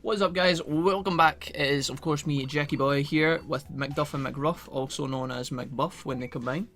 What's up, guys? Welcome back. It is, of course, me, Jackie Boy, here with McDuff and McRuff, also known as McBuff when they combine.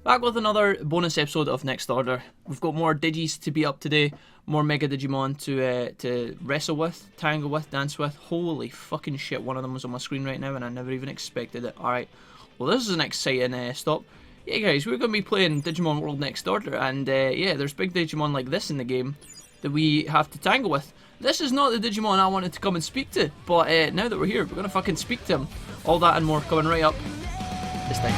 Back with another bonus episode of Next Order. We've got more Digis to be up today, more Mega Digimon to wrestle with, tangle with, dance with. Holy fucking shit, one of them was on my screen right now and I never even expected it. Alright, well this is an exciting stop. Yeah guys, we're going to be playing Digimon World Next Order, and yeah, there's big Digimon like this in the game that we have to tangle with. This is not the Digimon I wanted to come and speak to, but now that we're here, we're going to fucking speak to him. All that and more coming right up this time.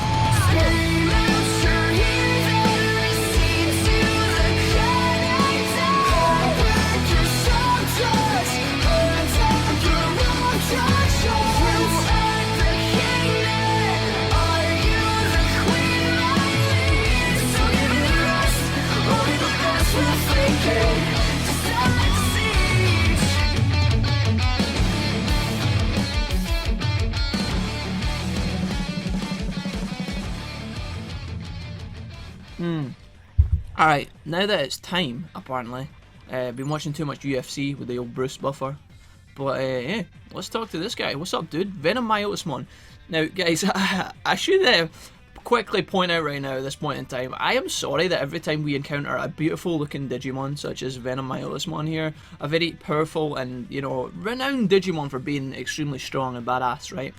Alright, now that it's time, apparently, been watching too much UFC with the old Bruce buffer, but yeah, let's talk to this guy. What's up, dude? VenomMyotismon. Now, guys, I should quickly point out right now at this point in time, I am sorry that every time we encounter a beautiful looking Digimon, such as VenomMyotismon here, a very powerful and, you know, renowned Digimon for being extremely strong and badass, right?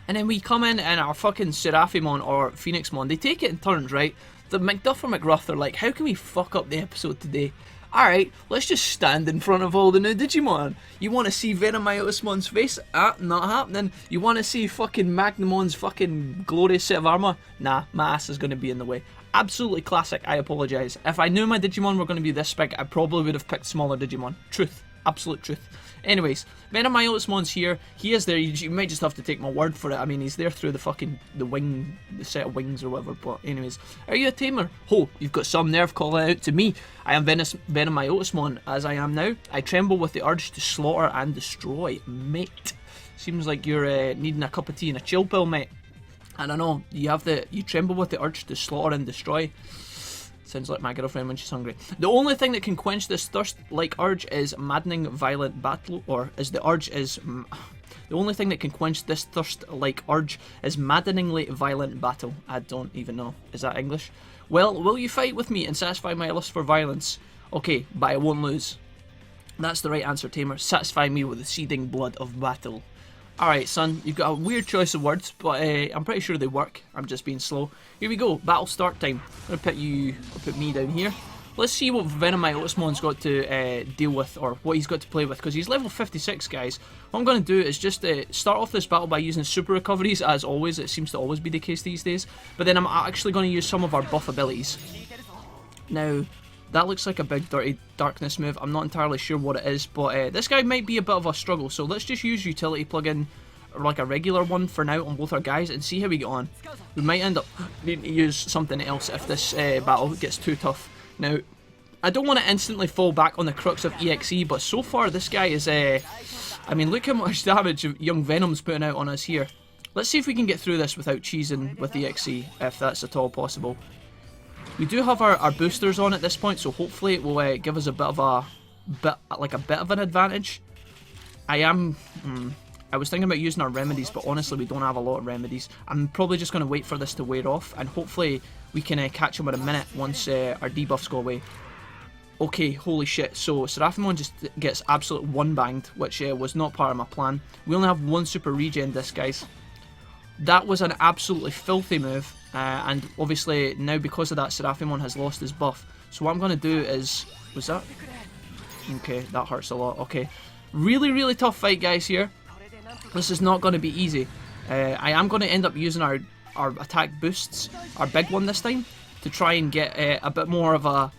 And then we come in and our fucking Seraphimon or Phoenixmon, they take it in turns, right? The McDuff and McRuff are like, how can we fuck up the episode today? Alright, let's just stand in front of all the new Digimon. You want to see VenomMyotismon's face? Not happening. You want to see fucking Magnemon's fucking glorious set of armor? Nah, my ass is going to be in the way. Absolutely classic, I apologise. If I knew my Digimon were going to be this big, I probably would have picked smaller Digimon. Truth. Absolute truth. Anyways, VenomMyotismon's here. He is there. You might just have to take my word for it. I mean, he's there through the set of wings or whatever. But anyways, are you a tamer? Ho, you've got some nerve calling out to me. I am VenomMyotismon, as I am now. I tremble with the urge to slaughter and destroy, mate. Seems like you're needing a cup of tea and a chill pill, mate. I don't know. You tremble with the urge to slaughter and destroy. Sounds like my girlfriend when she's hungry. The only thing that can quench this thirst-like urge is maddening violent battle, the only thing that can quench this thirst-like urge is maddeningly violent battle. I don't even know. Is that English? Well, will you fight with me and satisfy my lust for violence? Okay, but I won't lose. That's the right answer, tamer. Satisfy me with the seething blood of battle. Alright, son, you've got a weird choice of words, but I'm pretty sure they work. I'm just being slow. Here we go, battle start time. I'm going to put me down here. Let's see what VenomMyotismon's got to deal with, or what he's got to play with, because he's level 56, guys. What I'm going to do is just start off this battle by using super recoveries, as always. It seems to always be the case these days. But then I'm actually going to use some of our buff abilities. Now, that looks like a big dirty darkness move. I'm not entirely sure what it is, but this guy might be a bit of a struggle. So let's just use utility plugin, or like a regular one for now on both our guys, and see how we get on. We might end up needing to use something else if this battle gets too tough. Now, I don't want to instantly fall back on the crux of EXE, but so far this guy is, I mean, look how much damage young Venom's putting out on us here. Let's see if we can get through this without cheesing with EXE, if that's at all possible. We do have our boosters on at this point, so hopefully it will give us a bit of an advantage. I was thinking about using our remedies, but honestly we don't have a lot of remedies. I'm probably just going to wait for this to wear off, and hopefully we can catch him in a minute once our debuffs go away. Okay, holy shit, so Seraphimon just gets absolute one-banged, which was not part of my plan. We only have one super regen disc, guys. That was an absolutely filthy move. And obviously now because of that, Seraphimon has lost his buff. So what I'm going to do is... Was that? Okay, that hurts a lot. Okay. Really, really tough fight, guys, here. This is not going to be easy. I am going to end up using our attack boosts, our big one this time, to try and get a bit more of a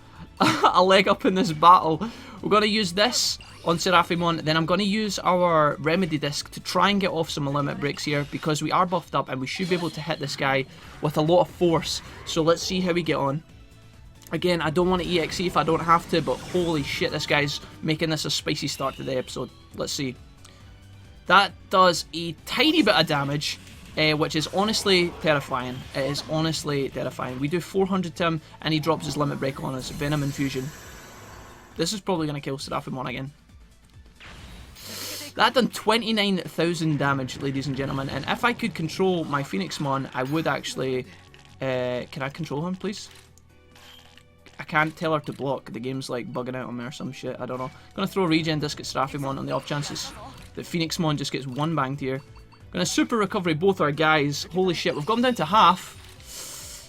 leg up in this battle. We're going to use this on Seraphimon, then I'm going to use our remedy disc to try and get off some limit breaks here, because we are buffed up and we should be able to hit this guy with a lot of force. So let's see how we get on. Again, I don't want to EXE if I don't have to, but holy shit, this guy's making this a spicy start to the episode. Let's see. That does a tiny bit of damage, which is honestly terrifying. It is honestly terrifying. We do 400 to him, and he drops his limit break on us. Venom Infusion. This is probably going to kill Seraphimon again. That done 29,000 damage, ladies and gentlemen. And if I could control my VenomMyotismon, I would actually... can I control him, please? I can't tell her to block. The game's like bugging out on me or some shit. I don't know. Gonna throw a regen disc at Seraphimon on the off chances that VenomMyotismon just gets one banged here. Gonna super recovery both our guys. Holy shit, we've gone down to half.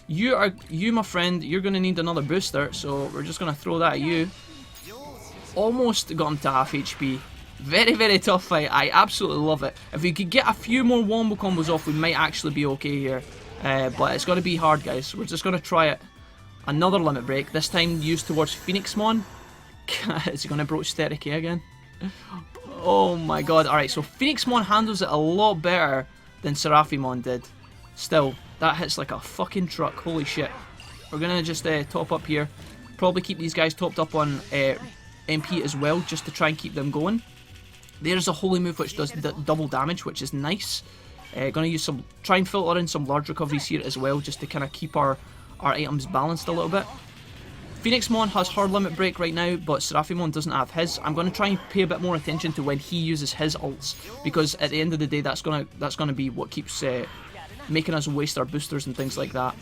You, my friend, you're gonna need another booster, so we're just gonna throw that at you. Almost got him to half HP. Very, very tough fight. I absolutely love it. If we could get a few more wombo combos off, we might actually be okay here. But it's gonna be hard, guys. We're just gonna try it. Another limit break. This time used towards VenomMyotismon. Is he gonna broach 30k again? Oh my god. Alright, so VenomMyotismon handles it a lot better than Seraphimon did. Still, that hits like a fucking truck. Holy shit. We're gonna just top up here. Probably keep these guys topped up on MP as well, just to try and keep them going. There's a holy move which does double damage, which is nice. Gonna use some, try and filter in some large recoveries here as well, just to kind of keep our items balanced a little bit. VenomMyotismon has her limit break right now, but Seraphimon doesn't have his. I'm going to try and pay a bit more attention to when he uses his ults, because at the end of the day, that's gonna be what keeps making us waste our boosters and things like that.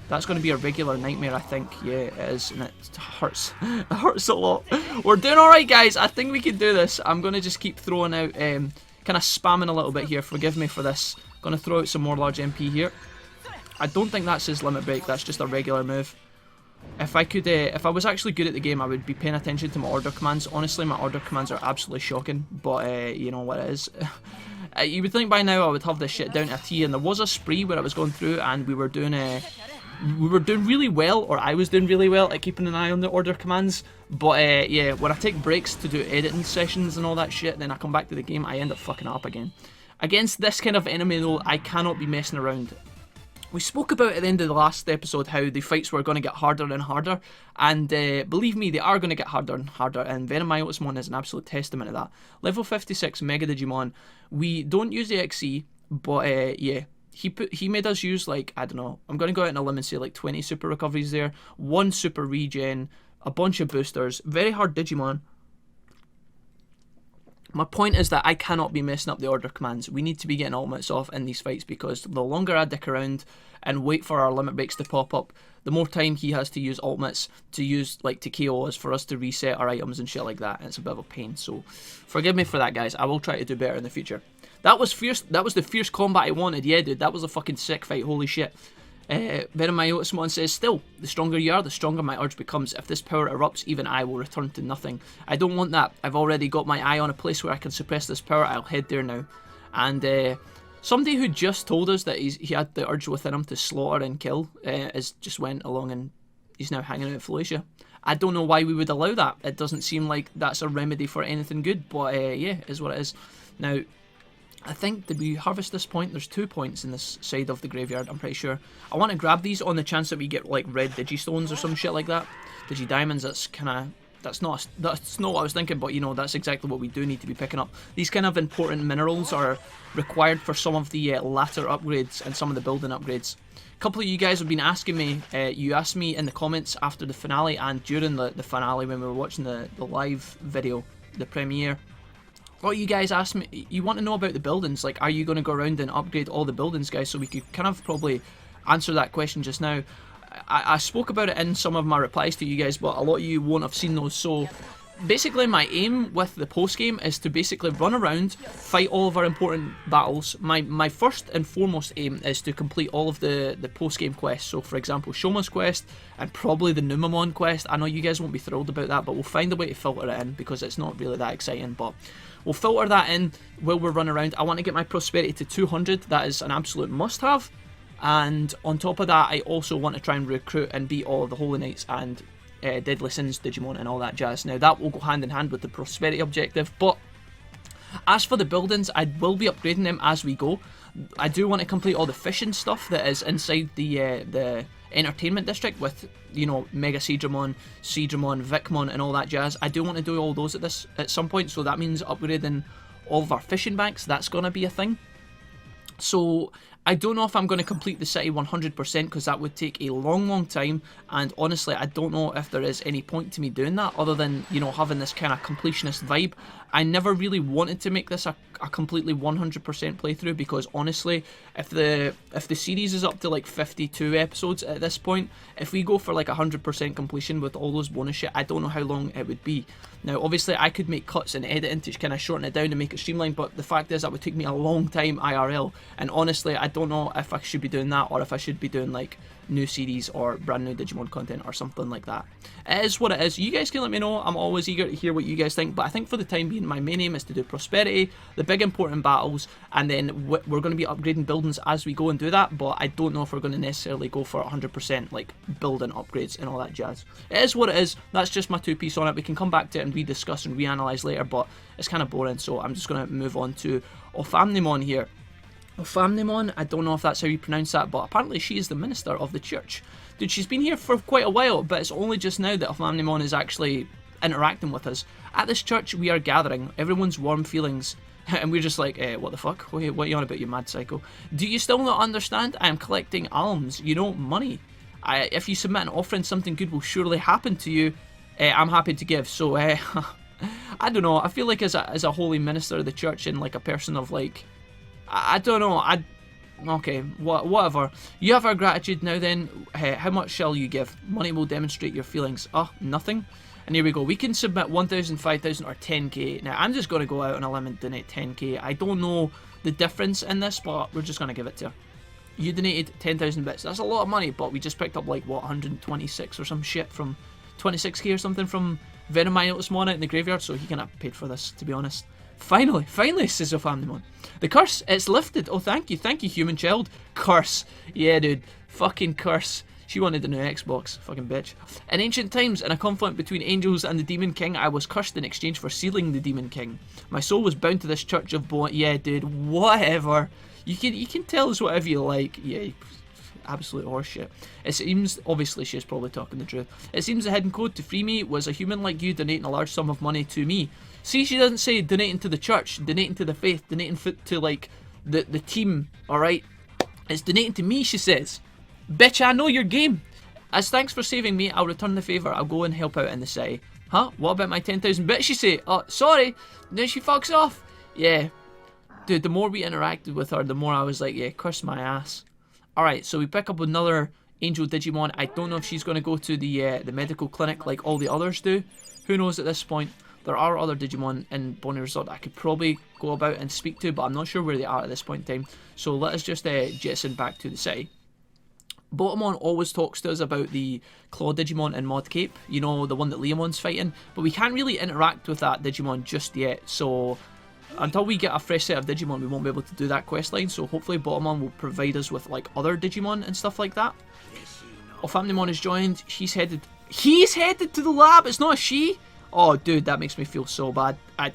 That's going to be a regular nightmare, I think. Yeah, it is, and it hurts. It hurts a lot. We're doing alright, guys. I think we can do this. I'm going to just keep throwing out, kind of spamming a little bit here. Forgive me for this. Going to throw out some more large MP here. I don't think that's his limit break. That's just a regular move. If I could, if I was actually good at the game, I would be paying attention to my order commands. Honestly, my order commands are absolutely shocking, but you know what it is. You would think by now I would have this shit down to a T, and there was a spree where I was going through and we were doing really well, or I was doing really well at keeping an eye on the order commands. But yeah, when I take breaks to do editing sessions and all that shit, then I come back to the game, I end up fucking up again. Against this kind of enemy though, I cannot be messing around. We spoke about at the end of the last episode how the fights were going to get harder and harder, and believe me, they are going to get harder and harder, and VenomMyotismon is an absolute testament to that. Level 56 Mega Digimon, we don't use the XC, but yeah, he made us use, like, I don't know, I'm going to go out on a limb and say like 20 super recoveries there, 1 super regen, a bunch of boosters, very hard Digimon. My point is that I cannot be messing up the order commands. We need to be getting ultimates off in these fights, because the longer I dick around and wait for our limit breaks to pop up, the more time he has to use ultimates to use, like, to KO us for us to reset our items and shit like that, and it's a bit of a pain. So forgive me for that, guys. I will try to do better in the future. That was fierce. That was the fierce combat I wanted. Yeah, dude, that was a fucking sick fight. Holy shit. VenomMyotismon says, still, the stronger you are, the stronger my urge becomes. If this power erupts, even I will return to nothing. I don't want that. I've already got my eye on a place where I can suppress this power. I'll head there now. And somebody who just told us that he had the urge within him to slaughter and kill just went along and he's now hanging out at Floatia. I don't know why we would allow that. It doesn't seem like that's a remedy for anything good, but yeah, it is what it is. Now, I think, did we harvest this point? There's 2 points in this side of the graveyard, I'm pretty sure. I want to grab these on the chance that we get, like, red Digistones or some shit like that. Digidiamonds, that's kind of... That's not what I was thinking, but, you know, that's exactly what we do need to be picking up. These kind of important minerals are required for some of the latter upgrades and some of the building upgrades. A couple of you guys have been asking me, you asked me in the comments after the finale and during the finale when we were watching the live video, the premiere. Well, you guys asked me, you want to know about the buildings, like, are you going to go around and upgrade all the buildings, guys? So we could kind of probably answer that question just now. I spoke about it in some of my replies to you guys, but a lot of you won't have seen those. So basically my aim with the post-game is to basically run around, fight all of our important battles. My first and foremost aim is to complete all of the post-game quests. So for example, Shoma's quest and probably the Numamon quest. I know you guys won't be thrilled about that, but we'll find a way to filter it in because it's not really that exciting, but we'll filter that in while we're running around. I want to get my prosperity to 200. That is an absolute must-have. And on top of that, I also want to try and recruit and beat all of the Holy Knights and Deadly Sins Digimon and all that jazz. Now that will go hand in hand with the prosperity objective, but as for the buildings, I will be upgrading them as we go. I do want to complete all the fishing stuff that is inside the entertainment district with, you know, Mega Seedramon, Vicmon and all that jazz. I do want to do all those at some point, so that means upgrading all of our fishing banks. That's going to be a thing. So I don't know if I'm going to complete the city 100% because that would take a long time, and honestly I don't know if there is any point to me doing that other than, you know, having this kind of completionist vibe. I never really wanted to make this a completely 100% playthrough, because honestly, if the series is up to like 52 episodes at this point, if we go for like 100% completion with all those bonus shit, I don't know how long it would be. Now obviously I could make cuts and editing to kind of shorten it down to make it streamlined, but the fact is that would take me a long time IRL, and honestly I don't know if I should be doing that or if I should be doing like new series or brand new Digimon content or something like that. It is what it is. You guys can let me know. I'm always eager to hear what you guys think, but I think for the time being my main aim is to do Prosperity, the big important battles, and then we're going to be upgrading buildings as we go and do that, but I don't know if we're going to necessarily go for 100% like building upgrades and all that jazz. It is what it is. That's just my 2 piece on it. We can come back to it and rediscuss and reanalyze later, but it's kind of boring, so I'm just going to move on to RustTyrannomon here. RustTyrannomon, I don't know if that's how you pronounce that, but apparently she is the minister of the church. Dude, she's been here for quite a while, but it's only just now that RustTyrannomon is actually interacting with us. At this church, we are gathering everyone's warm feelings, and we're just like, what the fuck? What are you on about, you mad psycho? Do you still not understand? I am collecting alms, you know, money. If you submit an offering, something good will surely happen to you. I'm happy to give, so, I don't know, I feel like as a holy minister of the church and like a person of like, I don't know, okay, whatever. You have our gratitude. Now then, how much shall you give? Money will demonstrate your feelings. Oh, nothing? And here we go. We can submit 1,000, 5,000 or 10k. Now, I'm just going to go out on a limb and donate 10k. I don't know the difference in this, but we're just going to give it to her. You donated 10,000 bits. That's a lot of money, but we just picked up like, what, 126 or some shit from 26k or something from VenomMyotismon out in the graveyard, so he can have paid for this, to be honest. Finally, says RustTyrannomon. The curse, it's lifted. Oh, thank you, human child. Curse. Yeah, dude. Fucking curse. She wanted a new Xbox. Fucking bitch. In ancient times, in a conflict between angels and the Demon King, I was cursed in exchange for sealing the Demon King. My soul was bound to this church of bone. Yeah, dude. Whatever. You can tell us whatever you like. Yeah, absolute horseshit. It seems, obviously she's probably talking the truth. It seems the hidden code to free me was a human like you donating a large sum of money to me. See, she doesn't say donating to the church, donating to the faith, donating to like the team, alright? It's donating to me, she says. Bitch, I know your game. As thanks for saving me, I'll return the favour. I'll go and help out in the city. Huh? What about my 10,000 bits, she say? Oh, sorry. Then she fucks off. Yeah. Dude, the more we interacted with her, the more I was like, yeah, curse my ass. Alright, so we pick up another Angel Digimon. I don't know if she's going to go to the medical clinic like all the others do. Who knows at this point? There are other Digimon in Bonnie Resort that I could probably go about and speak to, but I'm not sure where they are at this point in time. So let us just jettison back to the city. Botamon always talks to us about the Claw Digimon in Mod Cape, you know, the one that Leomon's fighting, but we can't really interact with that Digimon just yet, so until we get a fresh set of Digimon we won't be able to do that questline, so hopefully Botamon will provide us with like other Digimon and stuff like that. RustTyrannomon has joined, he's headed to the lab, it's not a she? Oh dude, that makes me feel so bad. I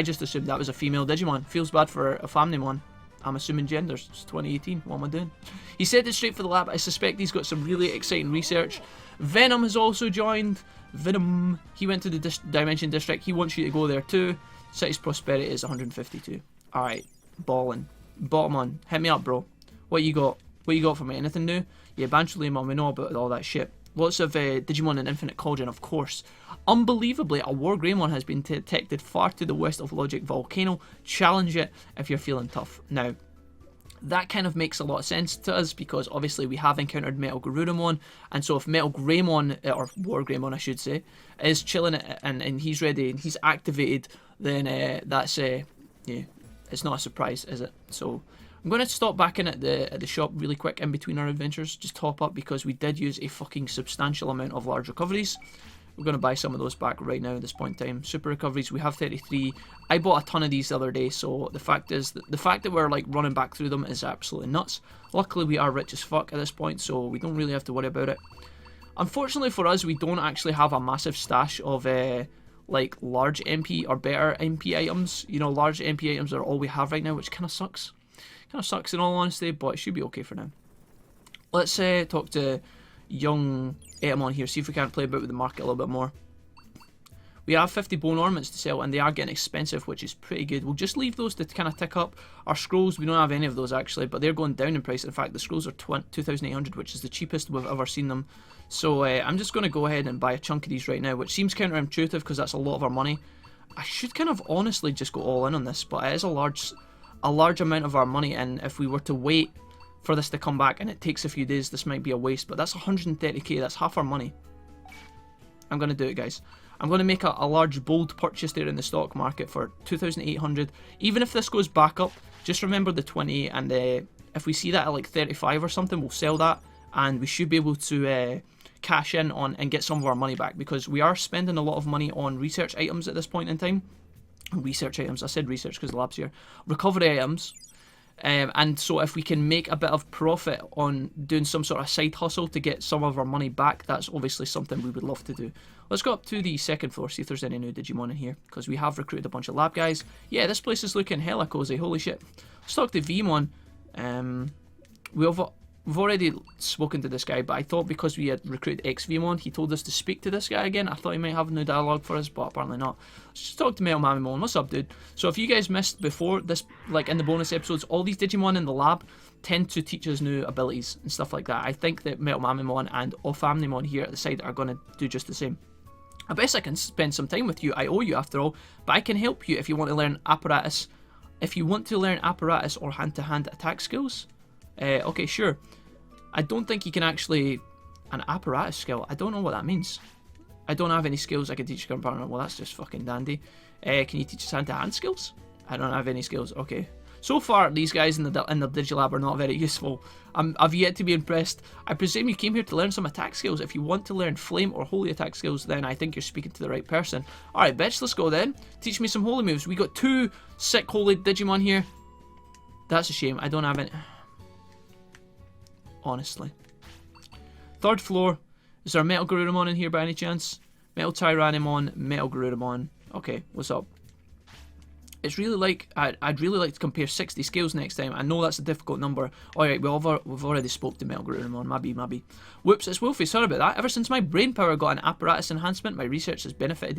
just assumed that was a female Digimon. Feels bad for RustTyrannomon. I'm assuming genders. It's 2018. What am I doing? He said it straight for the lab. I suspect he's got some really exciting research. Venom has also joined. Venom. He went to the Dimension District. He wants you to go there too. City's prosperity is 152. Alright. Ballin'. Botamon. Hit me up, bro. What you got? What you got for me? Anything new? Yeah, Bancho-Leomon. We know about all that shit. Lots of Digimon and Infinite Cauldron, of course. Unbelievably, a WarGreymon has been detected far to the west of Logic Volcano. Challenge it if you're feeling tough. Now, that kind of makes a lot of sense to us because obviously we have encountered Metal Garurumon, and so if Metal Greymon, or WarGreymon I should say, is chilling and he's ready and he's activated, then that's, yeah, it's not a surprise, is it? So I'm going to stop back in at the shop really quick in between our adventures, just top up because we did use a fucking substantial amount of large recoveries. We're going to buy some of those back right now at this point in time. Super recoveries, we have 33. I bought a ton of these the other day, so the fact is, the fact that we're like running back through them is absolutely nuts. Luckily we are rich as fuck at this point, so we don't really have to worry about it. Unfortunately for us, we don't actually have a massive stash of like large MP or better MP items. You know, large MP items are all we have right now, which kind of sucks. Kind of sucks in all honesty, but it should be okay for now. Let's talk to young Etamon here, see if we can't play about with the market a little bit more. We have 50 bone ornaments to sell and they are getting expensive, which is pretty good. We'll just leave those to kind of tick up. Our scrolls, we don't have any of those actually, but they're going down in price. In fact, the scrolls are 2,800, which is the cheapest we've ever seen them. So I'm just going to go ahead and buy a chunk of these right now, which seems counterintuitive because that's a lot of our money. I should kind of honestly just go all in on this, but it is a large amount of our money, and if we were to wait for this to come back and it takes a few days, this might be a waste. But that's 130k, that's half our money. I'm going to do it, guys. I'm going to make a large bold purchase there in the stock market for 2,800. Even if this goes back up, just remember the 20, and if we see that at like 35 or something, we'll sell that, and we should be able to cash in on and get some of our money back, because we are spending a lot of money on research items at this point in time. Research items, I said research because the lab's here. Recovery items. And so if we can make a bit of profit on doing some sort of side hustle to get some of our money back, that's obviously something we would love to do. Let's go up to the second floor, see if there's any new Digimon in here, because we have recruited a bunch of lab guys. Yeah, this place is looking hella cozy, holy shit. Let's talk to Vmon. We've already spoken to this guy, but I thought because we had recruited ex-Vmon, he told us to speak to this guy again. I thought he might have a new dialogue for us, but apparently not. Let's just talk to VenomMyotismon. What's up, dude? So if you guys missed before this, like in the bonus episodes, all these Digimon in the lab tend to teach us new abilities and stuff like that. I think that VenomMyotismon and Offamnimon here at the side are going to do just the same. I best I can spend some time with you. I owe you after all, but I can help you if you want to learn apparatus. If you want to learn apparatus or hand-to-hand attack skills, okay, sure. I don't think you can actually... An apparatus skill? I don't know what that means. I don't have any skills I can teach your partner. Well, that's just fucking dandy. Can you teach us hand-to-hand skills? I don't have any skills. Okay. So far, these guys in the Digilab are not very useful. I've yet to be impressed. I presume you came here to learn some attack skills. If you want to learn flame or holy attack skills, then I think you're speaking to the right person. Alright, bitch, let's go then. Teach me some holy moves. We got 2 sick holy Digimon here. That's a shame. I don't have any... Honestly. Third floor. Is there a Metal Garurumon in here by any chance? Metal Tyrannomon, Metal Garurumon. Okay, what's up? It's really like... I'd really like to compare 60 skills next time. I know that's a difficult number. Alright, we've already spoke to Metal Garurumon. Maybe. Whoops, it's Wolfie. Sorry about that. Ever since my brain power got an apparatus enhancement, my research has benefited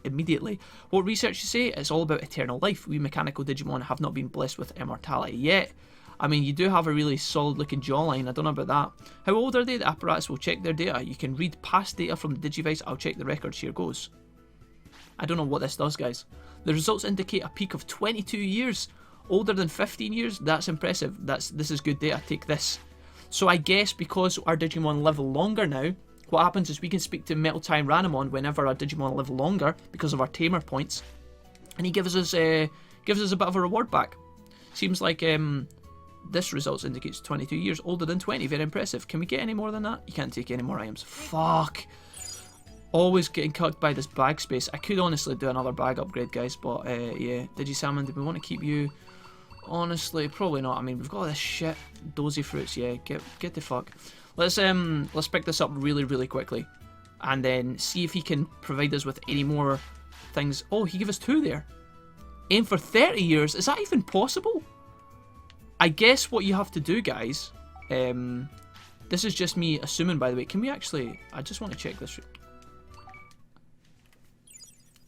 immediately. What research you say? It's all about eternal life. We mechanical Digimon have not been blessed with immortality yet. I mean, you do have a really solid looking jawline, I don't know about that. How old are they? The apparatus will check their data. You can read past data from the Digivice. I'll check the records. Here goes. I don't know what this does, guys. The results indicate a peak of 22 years. Older than 15 years? That's impressive. This is good data. Take this. So I guess because our Digimon live longer now, what happens is we can speak to Metal Tyrannomon whenever our Digimon live longer because of our tamer points. And he gives us a bit of a reward back. Seems like... This results indicates 22 years, older than 20. Very impressive. Can we get any more than that? You can't take any more items. Fuck. Always getting cucked by this bag space. I could honestly do another bag upgrade, guys, but yeah. Digisalmon, do we want to keep you? Honestly, probably not. I mean, we've got this shit. Dozy fruits, yeah. Get the fuck. Let's pick this up really quickly, and then see if he can provide us with any more things. Oh, he gave us 2 there. Aim for 30 years. Is that even possible? I guess what you have to do, guys, this is just me assuming, by the way. Can we actually... I just want to check this.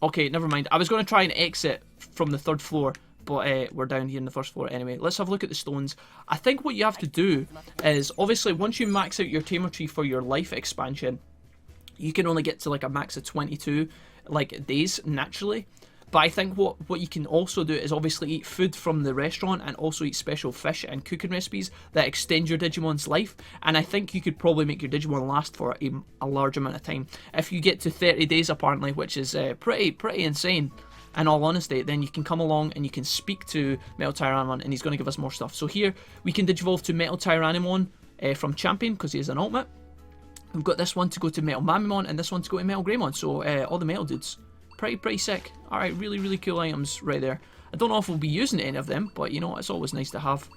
Okay, never mind. I was going to try and exit from the 3rd floor, but we're down here in the 1st floor anyway. Let's have a look at the stones. I think what you have to do is, obviously, once you max out your tamer tree for your life expansion, you can only get to like a max of 22 like days naturally. But I think what you can also do is obviously eat food from the restaurant and also eat special fish and cooking recipes that extend your Digimon's life. And I think you could probably make your Digimon last for a large amount of time. If you get to 30 days apparently, which is pretty insane, in all honesty, then you can come along and you can speak to Metal Tyrannomon and he's going to give us more stuff. So here we can Digivolve to Metal Tyrannomon from Champion because he has an ultimate. We've got this one to go to Metal Mamimon and this one to go to Metal Greymon. So all the metal dudes. Pretty sick. Alright, really cool items right there. I don't know if we'll be using any of them, but you know, it's always nice to have.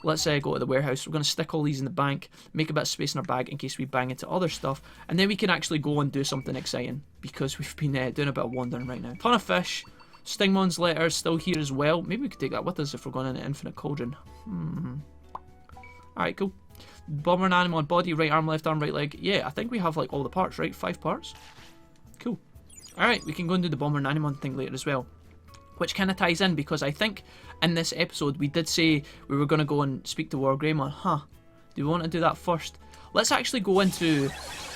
Let's go to the warehouse. We're going to stick all these in the bank, make a bit of space in our bag in case we bang into other stuff, and then we can actually go and do something exciting, because we've been doing a bit of wandering right now. Ton of fish. Stingmon's letter still here as well. Maybe we could take that with us if we're going into Infinite Cauldron. Alright, cool. Bomber Animon, body, right arm, left arm, right leg. Yeah, I think we have like all the parts, right? 5 parts. Cool. Alright, we can go and do the Bomber Animon thing later as well. Which kind of ties in because I think in this episode we did say we were going to go and speak to WarGreymon. Huh. Do we want to do that first? let's actually go into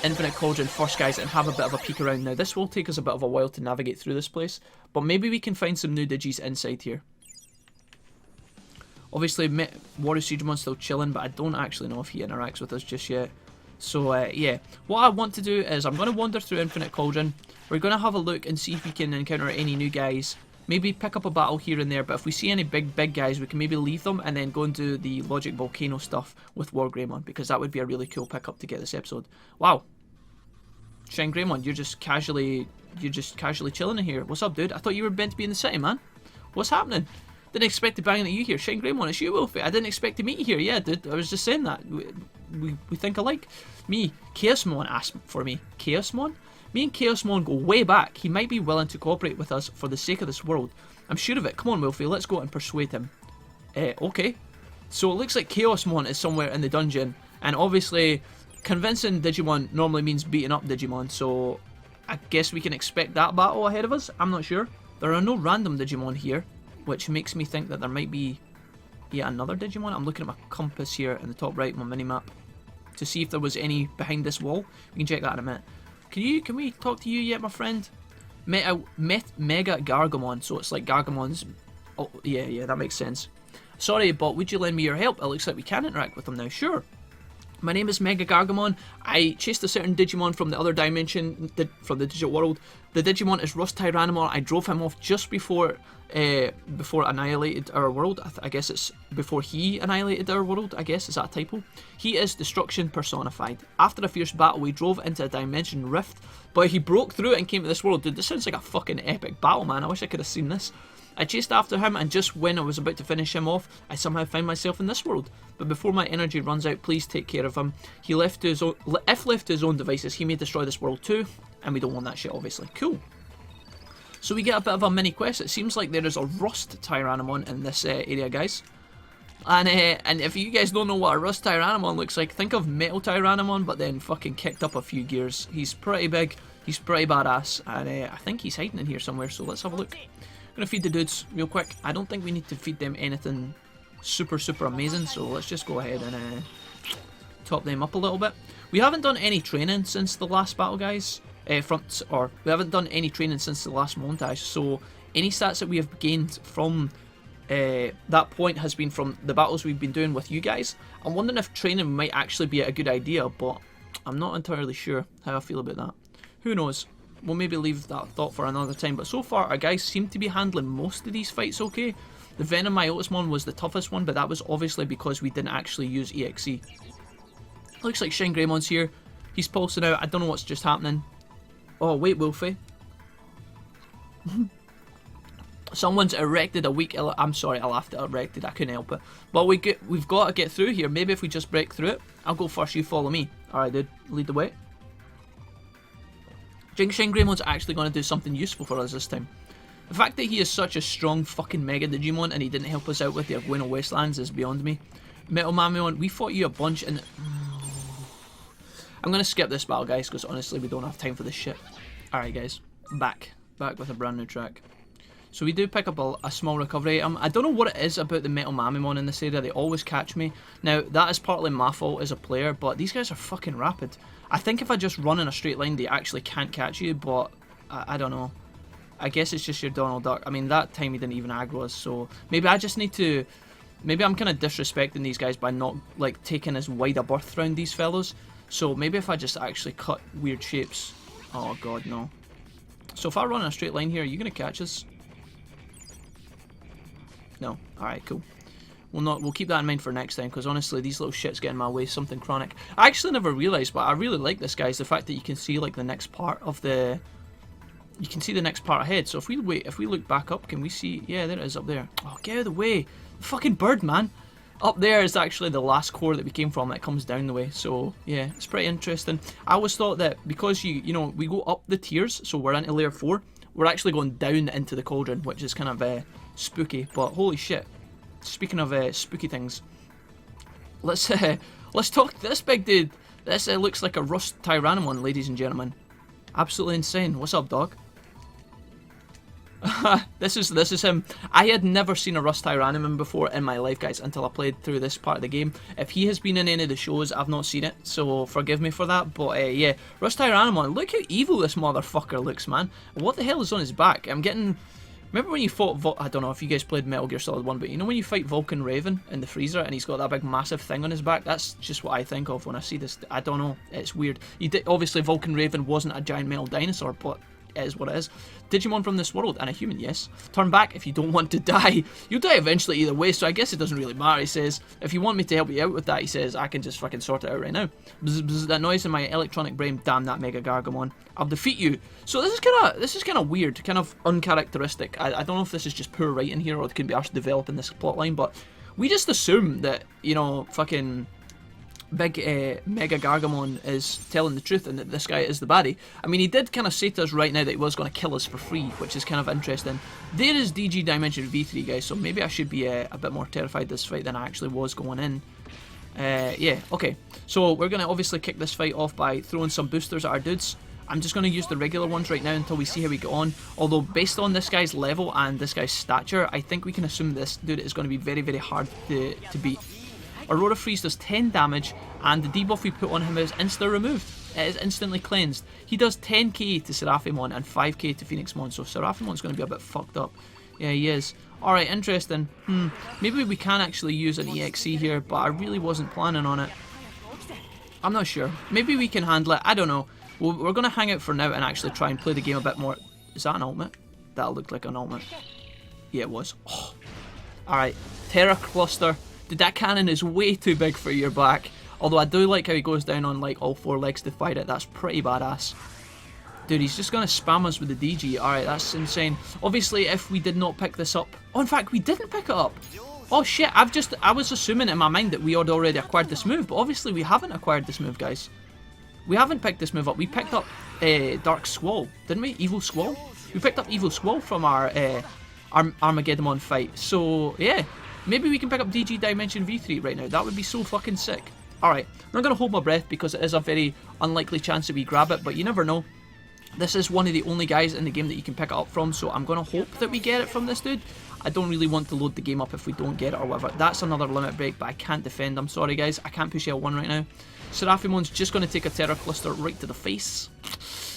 Infinite Cauldron first, guys, and have a bit of a peek around. Now, this will take us a bit of a while to navigate through this place, but maybe we can find some new Digis inside here. Obviously, Digimon's still chilling, but I don't actually know if he interacts with us just yet. So, yeah. What I want to do is I'm going to wander through Infinite Cauldron. We're going to have a look and see if we can encounter any new guys. Maybe pick up a battle here and there, but if we see any big guys, we can maybe leave them and then go and do the Logic Volcano stuff with WarGreymon, because that would be a really cool pickup to get this episode. Wow. Greymon, you're just casually chilling in here. What's up, dude? I thought you were meant to be in the city, man. What's happening? Didn't expect to bang into you here. Greymon, it's you, Wolfie. I didn't expect to meet you here. Yeah, dude, I was just saying that. We think alike. Me, Chaosmon asked for me. Chaosmon? Me and Chaosmon go way back. He might be willing to cooperate with us for the sake of this world. I'm sure of it. Come on, Wolfie, let's go and persuade him. Okay. So it looks like Chaosmon is somewhere in the dungeon, and obviously convincing Digimon normally means beating up Digimon, so I guess we can expect that battle ahead of us. I'm not sure. There are no random Digimon here, which makes me think that there might be yet another Digimon. I'm looking at my compass here in the top right, my minimap, to see if there was any behind this wall. We can check that in a minute. Can we talk to you yet, my friend? Mega Gargamon, so it's like Gargamon's... Oh, yeah, that makes sense. Sorry, but would you lend me your help? It looks like we can interact with them now. Sure. My name is Mega Gargamon. I chased a certain Digimon from the other dimension, from the digital world. The Digimon is RustTyrannomon. I drove him off just before annihilated our world. I guess it's before he annihilated our world. I guess, is that a typo? He is destruction personified. After a fierce battle, we drove into a dimension rift, but he broke through it and came to this world. Dude, this sounds like a fucking epic battle, man. I wish I could have seen this. I chased after him, and just when I was about to finish him off, I somehow found myself in this world. But before my energy runs out, please take care of him. He left to his own, if left to his own devices, he may destroy this world too, and we don't want that shit, obviously. Cool. So we get a bit of a mini quest. It seems like there is a RustTyrannomon in this area, guys. And if you guys don't know what a RustTyrannomon looks like, think of MetalTyrannomon, but then fucking kicked up a few gears. He's pretty big, he's pretty badass, and I think he's hiding in here somewhere, so let's have a look. I'm gonna feed the dudes real quick. I don't think we need to feed them anything super amazing, so let's just go ahead and top them up a little bit. We haven't done any training since the last battle, guys. We haven't done any training since the last montage, so any stats that we have gained from that point has been from the battles we've been doing with you guys. I'm wondering if training might actually be a good idea, but I'm not entirely sure how I feel about that. Who knows? We'll maybe leave that thought for another time, but so far our guys seem to be handling most of these fights okay. The VenomMyotismon was the toughest one, but that was obviously because we didn't actually use EXE. Looks like Greymon's here. He's pulsing out. I don't know what's just happening. Oh, wait, Wolfie. Someone's erected a weak... I'm sorry, I laughed at erected. I couldn't help it. But we've got to get through here. Maybe if we just break through it. I'll go first, you follow me. Alright, dude. Lead the way. Greymon's actually going to do something useful for us this time. The fact that he is such a strong fucking Mega Digimon and he didn't help us out with the Agueno Wastelands is beyond me. VenomMyotismon, we fought you a bunch and... I'm going to skip this battle, guys, because honestly we don't have time for this shit. Alright, guys. Back with a brand new track. So we do pick up a small recovery item. I don't know what it is about the VenomMyotismon in this area. They always catch me. Now, that is partly my fault as a player, but these guys are fucking rapid. I think if I just run in a straight line, they actually can't catch you, but I don't know. I guess it's just your Donald Duck. I mean, that time he didn't even aggro us, so maybe I just need to... Maybe I'm kind of disrespecting these guys by not, like, taking as wide a berth around these fellows. So maybe if I just actually cut weird shapes... Oh, God, no. So if I run in a straight line here, are you going to catch us? No. Alright, cool. We'll keep that in mind for next time, because honestly, these little shits get in my way, something chronic. I actually never realised, but I really like this, guys, the fact that you can see, like, the next part of the... You can see the next part ahead, so if we look back up, can we see... Yeah, there it is, up there. Oh, get out of the way! The fucking bird, man! Up there is actually the last core that we came from that comes down the way, so, yeah, it's pretty interesting. I always thought that because you know, we go up the tiers, so we're into layer 4, we're actually going down into the Cauldron, which is kind of spooky, but holy shit. Speaking of spooky things, let's talk to this big dude. This looks like a RustTyrannomon, ladies and gentlemen. Absolutely insane. What's up, dog? This is him. I had never seen a RustTyrannomon before in my life, guys, until I played through this part of the game. If he has been in any of the shows, I've not seen it, so forgive me for that. But yeah, RustTyrannomon, look how evil this motherfucker looks, man. What the hell is on his back? I'm getting... Remember when you fought... I don't know if you guys played Metal Gear Solid 1, but you know when you fight Vulcan Raven in the freezer and he's got that big massive thing on his back? That's just what I think of when I see this. I don't know. It's weird. Obviously, Vulcan Raven wasn't a giant metal dinosaur, but... it is what it is. Digimon from this world, and a human, yes. Turn back if you don't want to die. You'll die eventually either way, so I guess it doesn't really matter, he says. If you want me to help you out with that, he says, I can just fucking sort it out right now. Bzz, bzz, that noise in my electronic brain, damn that Mega Gargamon. I'll defeat you. So this is kind of weird, kind of uncharacteristic. I don't know if this is just poor writing here, or it can be actually developing this plotline, but we just assume that, you know, fucking... big Mega Gargamon is telling the truth and that this guy is the baddie. I mean, he did kind of say to us right now that he was going to kill us for free, which is kind of interesting. There is DG Dimension V3, guys, so maybe I should be a bit more terrified this fight than I actually was going in. Yeah, okay. So we're going to obviously kick this fight off by throwing some boosters at our dudes. I'm just going to use the regular ones right now until we see how we get on. Although, based on this guy's level and this guy's stature, I think we can assume this dude is going to be very, very hard to beat. Aurora Freeze does 10 damage, and the debuff we put on him is insta-removed. It is instantly cleansed. He does 10k to Seraphimon and 5k to Phoenixmon, so Seraphimon's going to be a bit fucked up. Yeah, he is. Alright, interesting. Maybe we can actually use an EXE here, but I really wasn't planning on it. I'm not sure. Maybe we can handle it. I don't know. We're going to hang out for now and actually try and play the game a bit more. Is that an ultimate? That looked like an ultimate. Yeah, it was. Oh. Alright, Terra Cluster. Dude, that cannon is way too big for your back. Although I do like how he goes down on like all 4 legs to fight it. That's pretty badass. Dude, he's just going to spam us with the DG. Alright, that's insane. Obviously, if we did not pick this up... Oh, in fact, we didn't pick it up. Oh, shit. I was assuming in my mind that we had already acquired this move. But obviously, we haven't acquired this move, guys. We haven't picked this move up. We picked up Dark Squall, didn't we? Evil Squall? We picked up Evil Squall from our Armageddon fight. So, yeah. Maybe we can pick up DG Dimension V3 right now. That would be so fucking sick. Alright, I'm not going to hold my breath because it is a very unlikely chance that we grab it, but you never know. This is one of the only guys in the game that you can pick it up from, so I'm going to hope that we get it from this dude. I don't really want to load the game up if we don't get it or whatever. That's another limit break, but I can't defend. I'm sorry, guys. I can't push L1 right now. Seraphimon's just going to take a Terra Cluster right to the face,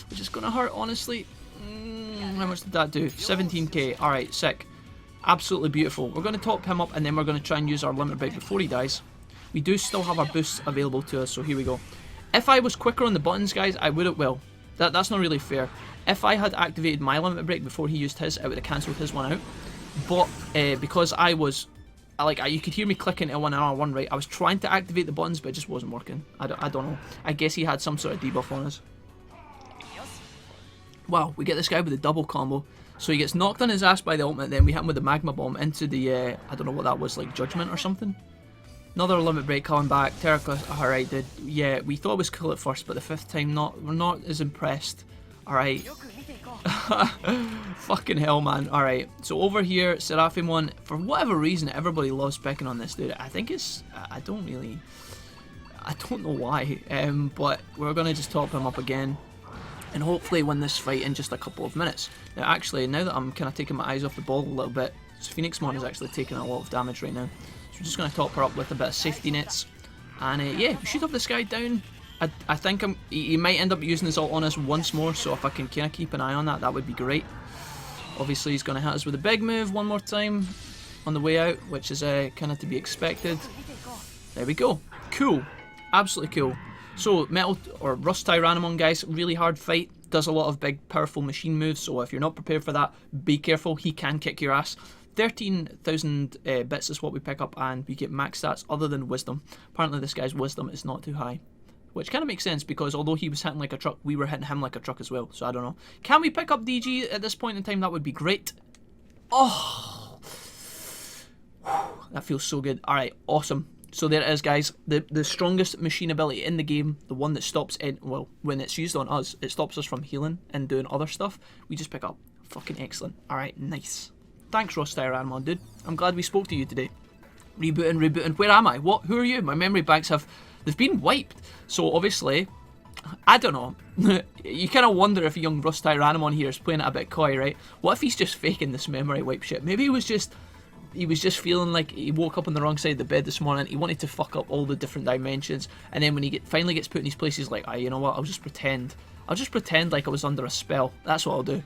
which is going to hurt, honestly. How much did that do? 17k. Alright, sick. Absolutely beautiful. We're going to top him up and then we're going to try and use our limit break before he dies. We do still have our boosts available to us, so here we go. If I was quicker on the buttons, guys, I would have... Well, that's not really fair. If I had activated my limit break before he used his, I would have cancelled his one out. But because I was... you could hear me clicking L1 and R1, right? I was trying to activate the buttons, but it just wasn't working. I don't know. I guess he had some sort of debuff on us. Wow, we get this guy with a double combo. So he gets knocked on his ass by the ultimate, then we hit him with the Magma Bomb into the, I don't know what that was, like Judgment or something? Another limit break coming back. Terra Cluster, alright dude. Yeah, we thought it was cool at first, but the 5th time, we're not as impressed. Alright. Fucking hell, man. Alright, so over here, Seraphimon, for whatever reason, everybody loves picking on this dude. I think it's, I don't know why, but we're going to just top him up again. And hopefully win this fight in just a couple of minutes. Now actually, now that I'm kind of taking my eyes off the ball a little bit, so Phoenixmon is actually taking a lot of damage right now. So we're just going to top her up with a bit of safety nets. And yeah, we should have this guy down. I think he might end up using his ult on us once more, so if I can kind of keep an eye on that, that would be great. Obviously he's going to hit us with a big move one more time on the way out, which is kind of to be expected. There we go. Cool. Absolutely cool. So, RustTyrannomon, guys, really hard fight, does a lot of big, powerful machine moves, so if you're not prepared for that, be careful, he can kick your ass. 13,000 bits is what we pick up, and we get max stats other than Wisdom. Apparently this guy's Wisdom is not too high, which kind of makes sense, because although he was hitting like a truck, we were hitting him like a truck as well, so I don't know. Can we pick up DG at this point in time? That would be great. Oh, that feels so good. Alright, awesome. So there it is, guys, the strongest machine ability in the game, the one that stops it, well, when it's used on us, it stops us from healing and doing other stuff. We just pick up. Fucking excellent. Alright, nice. Thanks, RustTyrannomon, dude. I'm glad we spoke to you today. Rebooting. Where am I? What? Who are you? My memory banks they've been wiped. So obviously, I don't know. You kind of wonder if young RustTyrannomon here is playing it a bit coy, right? What if he's just faking this memory wipe shit? Maybe he was just feeling like he woke up on the wrong side of the bed this morning. He wanted to fuck up all the different dimensions, and then when he finally gets put in his place, he's like, you know what? I'll just pretend like I was under a spell. That's what I'll do.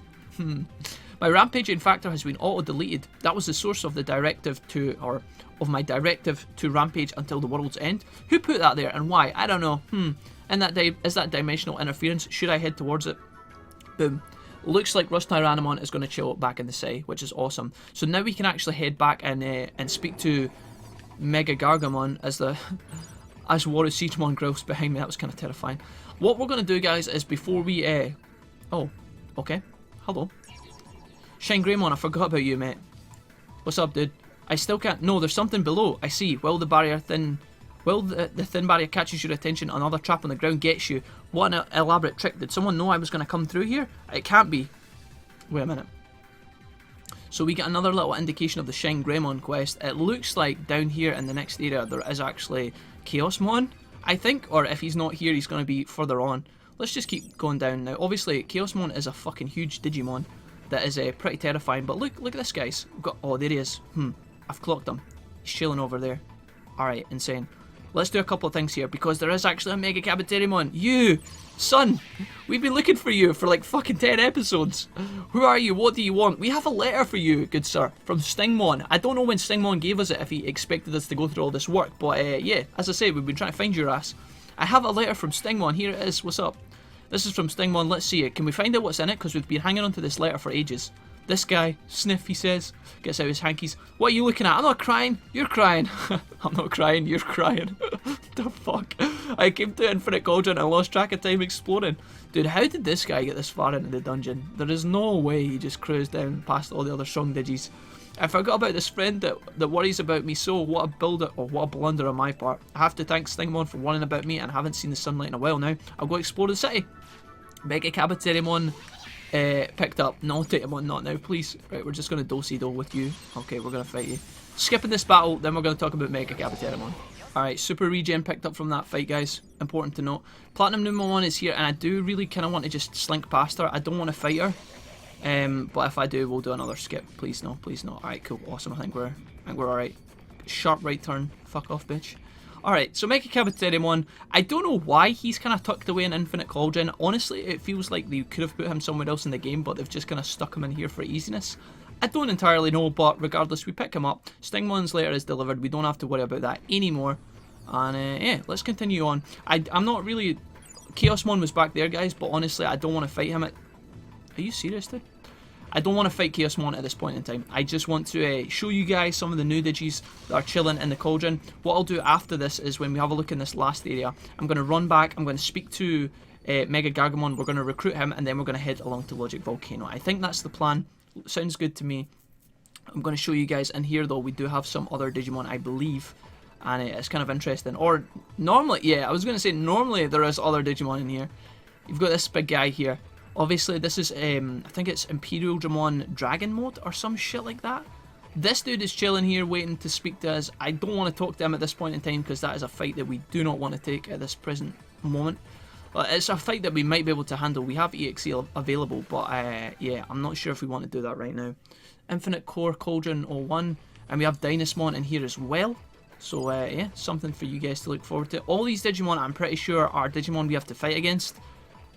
My rampaging factor has been auto-deleted. That was the source of the directive to, or of my directive to rampage until the world's end. Who put that there and why? I don't know. And is that dimensional interference? Should I head towards it? Boom. Looks like RustTyrannomon is going to chill back in the city, which is awesome. So now we can actually head back and speak to Mega Gargamon as WarGreymon growls behind me. That was kind of terrifying. What we're going to do, guys, is before we... Oh, okay. Hello. WarGreymon, I forgot about you, mate. What's up, dude? I still can't... No, there's something below. I see. Will the thin barrier catches your attention, another trap on the ground gets you. What an elaborate trick. Did someone know I was going to come through here? It can't be. Wait a minute. So we get another little indication of the WarGreymon quest. It looks like down here in the next area there is actually Chaosmon, I think. Or if he's not here, he's going to be further on. Let's just keep going down now. Obviously, Chaosmon is a fucking huge Digimon that is pretty terrifying. But look at this, guys. We've got... Oh, there he is. I've clocked him. He's chilling over there. Alright, insane. Let's do a couple of things here, because there is actually a Mega Cabaterimon. You! Son! We've been looking for you for like fucking 10 episodes. Who are you? What do you want? We have a letter for you, good sir, from Stingmon. I don't know when Stingmon gave us it, if he expected us to go through all this work, but yeah, as I say, we've been trying to find your ass. I have a letter from Stingmon. Here it is. What's up? This is from Stingmon. Let's see it. Can we find out what's in it? Because we've been hanging on to this letter for ages. This guy, Sniff, he says, gets out his hankies. What are you looking at? I'm not crying. You're crying. I'm not crying. You're crying. The fuck? I came to Infinite Cauldron and lost track of time exploring. Dude, how did this guy get this far into the dungeon? There is no way he just cruised down past all the other strong digis. I forgot about this friend that worries about me so. What a builder, or what a blunder on my part. I have to thank Stingmon for warning about me, and I haven't seen the sunlight in a while now. I'll go explore the city. Mega Cabaterimon picked up. No, Taomon, not now, please. Right, we're just going to do-si-do with you. Okay, we're going to fight you. Skipping this battle, then we're going to talk about Mega Cabaterimon. Alright, super regen picked up from that fight, guys. Important to note. Platinum Numemon is here, and I do really kind of want to just slink past her. I don't want to fight her. But if I do, we'll do another skip. Please no, please no. Alright, cool, awesome. I think we're alright. Sharp right turn. Fuck off, bitch. Alright, so Mega Cabaterimon, I don't know why he's kind of tucked away in Infinite Cauldron. Honestly, it feels like they could have put him somewhere else in the game, but they've just kind of stuck him in here for easiness. I don't entirely know, but regardless, we pick him up. Stingmon's letter is delivered. We don't have to worry about that anymore. And yeah, let's continue on. I'm not really... Chaosmon was back there, guys, but honestly, I don't want to fight him at... Are you serious, dude? I don't want to fight Chaosmon at this point in time. I just want to show you guys some of the new digis that are chilling in the Cauldron. What I'll do after this is, when we have a look in this last area, I'm going to run back, I'm going to speak to Mega Gargamon, we're going to recruit him, and then we're going to head along to Logic Volcano. I think that's the plan. Sounds good to me. I'm going to show you guys in here, though. We do have some other Digimon, I believe, and it's kind of interesting. Or normally, yeah, I was going to say normally there is other Digimon in here. You've got this big guy here. Obviously, this is, I think it's Imperial Dramon Dragon Mode or some shit like that. This dude is chilling here waiting to speak to us. I don't want to talk to him at this point in time, because that is a fight that we do not want to take at this present moment. It's a fight that we might be able to handle. We have EXE available, but yeah, I'm not sure if we want to do that right now. Infinite Core Cauldron 01, and we have Dynasmon in here as well. So yeah, something for you guys to look forward to. All these Digimon, I'm pretty sure, are Digimon we have to fight against.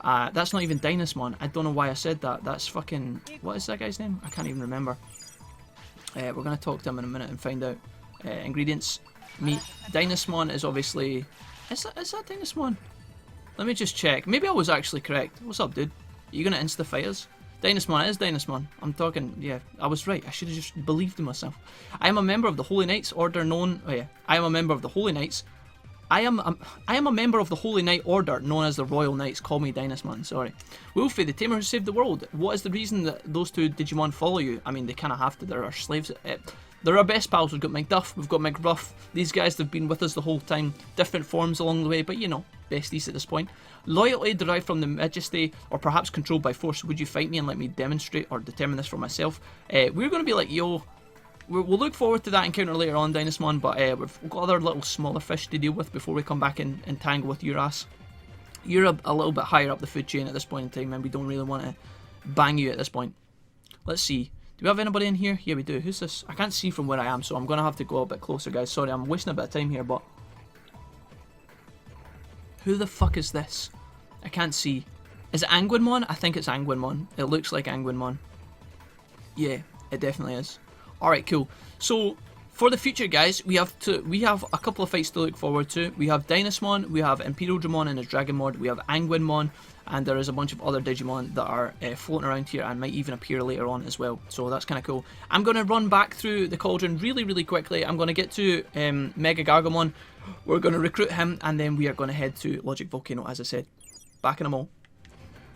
That's not even Dynasmon. I don't know why I said that. That's fucking... What is that guy's name? I can't even remember. We're going to talk to him in a minute and find out. Ingredients. Meat. Dynasmon is obviously... Is that Dynasmon? Let me just check. Maybe I was actually correct. What's up, dude? Are you going to insta-fight us? Dynasmon is Dynasmon. I'm talking... Yeah, I was right. I should have just believed in myself. I am a member of the Holy Knights Order known... Oh yeah. I am a member of the Holy Knights... I am a member of the Holy Knight Order, known as the Royal Knights. Call me Dynasmon, sorry. Wolfie, the tamer who saved the world. What is the reason that those two Digimon follow you? I mean, they kind of have to. They're our slaves. They're our best pals. We've got McDuff, we've got McRuff. These guys have been with us the whole time. Different forms along the way, but you know, besties at this point. Loyalty derived from the Majesty, or perhaps controlled by force. Would you fight me and let me demonstrate or determine this for myself? We're going to be like, yo... We'll look forward to that encounter later on, Dynasmon, but we've got other little smaller fish to deal with before we come back and tangle with your ass. You're a little bit higher up the food chain at this point in time, and we don't really want to bang you at this point. Let's see. Do we have anybody in here? Yeah, we do. Who's this? I can't see from where I am, so I'm going to have to go a bit closer, guys. Sorry, I'm wasting a bit of time here, but... Who the fuck is this? I can't see. Is it Angwinmon? I think it's Angwinmon. It looks like Angwinmon. Yeah, it definitely is. Alright, cool. So, for the future, guys, we have a couple of fights to look forward to. We have Dynasmon, we have Imperialdramon in his Dragon Mod, we have Angwinmon, and there is a bunch of other Digimon that are floating around here and might even appear later on as well. So that's kind of cool. I'm going to run back through the Cauldron really, really quickly. I'm going to get to Mega Gargomon. We're going to recruit him, and then we are going to head to Logic Volcano, as I said. Back in a mo.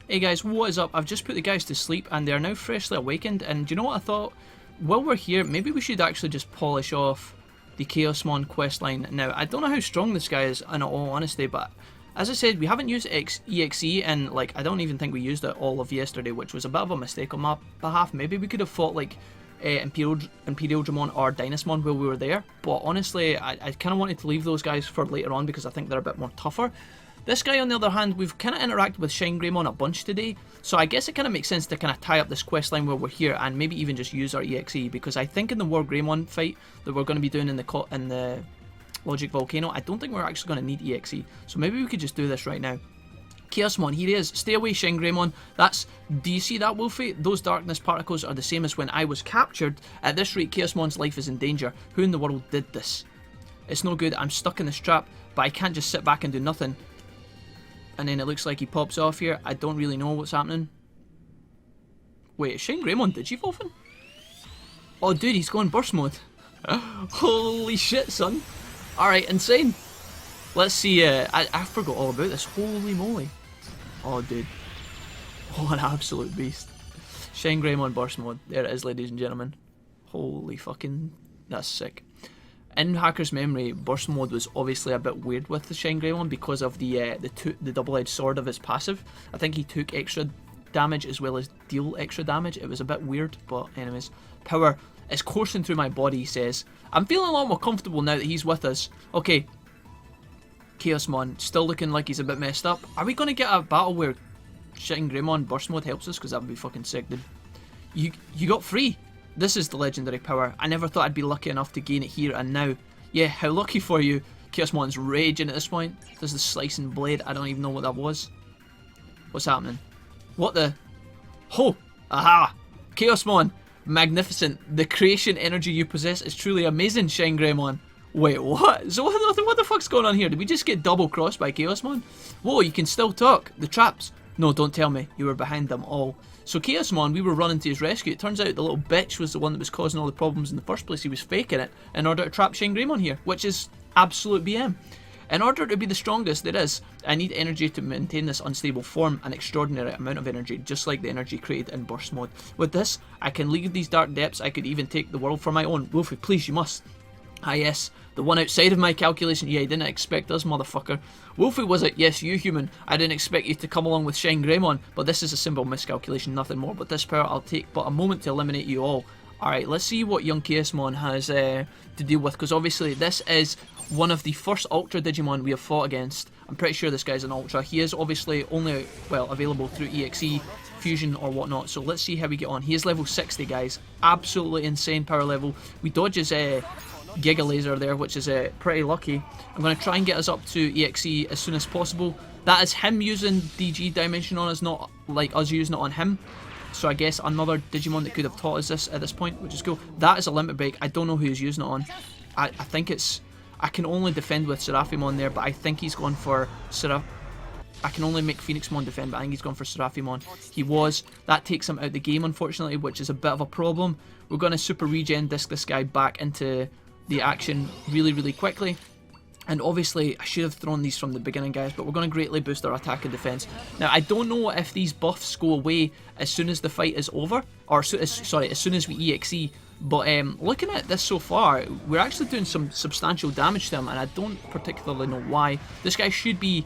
Hey guys, what is up? I've just put the guys to sleep, and they are now freshly awakened. And do you know what I thought? While we're here, maybe we should actually just polish off the Chaosmon questline. Now, I don't know how strong this guy is, in all honesty, but as I said, we haven't used EXE, and like, I don't even think we used it all of yesterday, which was a bit of a mistake on my behalf. Maybe we could have fought like Imperialdramon or Dynasmon while we were there, but honestly, I kind of wanted to leave those guys for later on because I think they're a bit more tougher. This guy, on the other hand, we've kind of interacted with WarGreymon a bunch today, so I guess it kind of makes sense to kind of tie up this questline while we're here and maybe even just use our EXE, because I think in the WarGreymon fight that we're going to be doing in the Logic Volcano, I don't think we're actually going to need EXE, so maybe we could just do this right now. Chaosmon, here he is. Stay away, WarGreymon. Do you see that, Wolfie? Those darkness particles are the same as when I was captured. At this rate, Chaosmon's life is in danger. Who in the world did this? It's no good. I'm stuck in this trap, but I can't just sit back and do nothing. And then it looks like he pops off here. I don't really know what's happening. Wait, is WarGreymon digivolving? Oh, dude, he's going burst mode. Holy shit, son. Alright, insane. Let's see. I forgot all about this. Holy moly. Oh, dude. Oh, an absolute beast. WarGreymon burst mode. There it is, ladies and gentlemen. Holy fucking... That's sick. In Hacker's memory, burst mode was obviously a bit weird with the WarGreymon because of the double-edged sword of his passive. I think he took extra damage as well as deal extra damage. It was a bit weird, but anyways. Power is coursing through my body, he says. I'm feeling a lot more comfortable now that he's with us. Okay. Chaosmon, still looking like he's a bit messed up. Are we going to get a battle where WarGreymon burst mode helps us? Because that would be fucking sick, dude. You got free. This is the legendary power. I never thought I'd be lucky enough to gain it here and now. Yeah, how lucky for you. Chaosmon's raging at this point. There's the slicing blade. I don't even know what that was. What's happening? What the? Oh! Aha! Chaosmon! Magnificent. The creation energy you possess is truly amazing, WarGreymon. Wait, what? So what the fuck's going on here? Did we just get double crossed by Chaosmon? Whoa, you can still talk. The traps. No, don't tell me. You were behind them all. So Chaosmon, we were running to his rescue. It turns out the little bitch was the one that was causing all the problems in the first place. He was faking it in order to trap WarGreymon here, which is absolute BM. In order to be the strongest there is, I need energy to maintain this unstable form, an extraordinary amount of energy, just like the energy created in burst mode. With this, I can leave these dark depths. I could even take the world for my own. Wolfie, please, you must. Ah yes, the one outside of my calculation. Yeah, you didn't expect us, motherfucker. Wolfie, was it? Yes, you human. I didn't expect you to come along with WarGreymon, but this is a simple miscalculation, nothing more. But this power, I'll take but a moment to eliminate you all. Alright, let's see what young Chaosmon has to deal with, because obviously this is one of the first Ultra Digimon we have fought against. I'm pretty sure this guy's an Ultra. He is obviously only, well, available through EXE, Fusion or whatnot, so let's see how we get on. He is level 60, guys. Absolutely insane power level. We dodge his Giga Laser there, which is pretty lucky. I'm going to try and get us up to EXE as soon as possible. That is him using DG Dimension on us, not like us using it on him. So I guess another Digimon that could have taught us this at this point, which is cool. That is a limit break. I don't know who he's using it on. I think it's... I can only defend with Seraphimon there, but I think he's gone for I can only make Phoenixmon defend, but I think he's gone for Seraphimon. He was. That takes him out of the game, unfortunately, which is a bit of a problem. We're going to super regen disc this guy back into the action really, really quickly. And obviously, I should have thrown these from the beginning, guys, but we're going to greatly boost our attack and defense. Now, I don't know if these buffs go away as soon as the fight is over, or sorry, as soon as we EXE. But looking at this so far, we're actually doing some substantial damage to him, and I don't particularly know why. This guy should be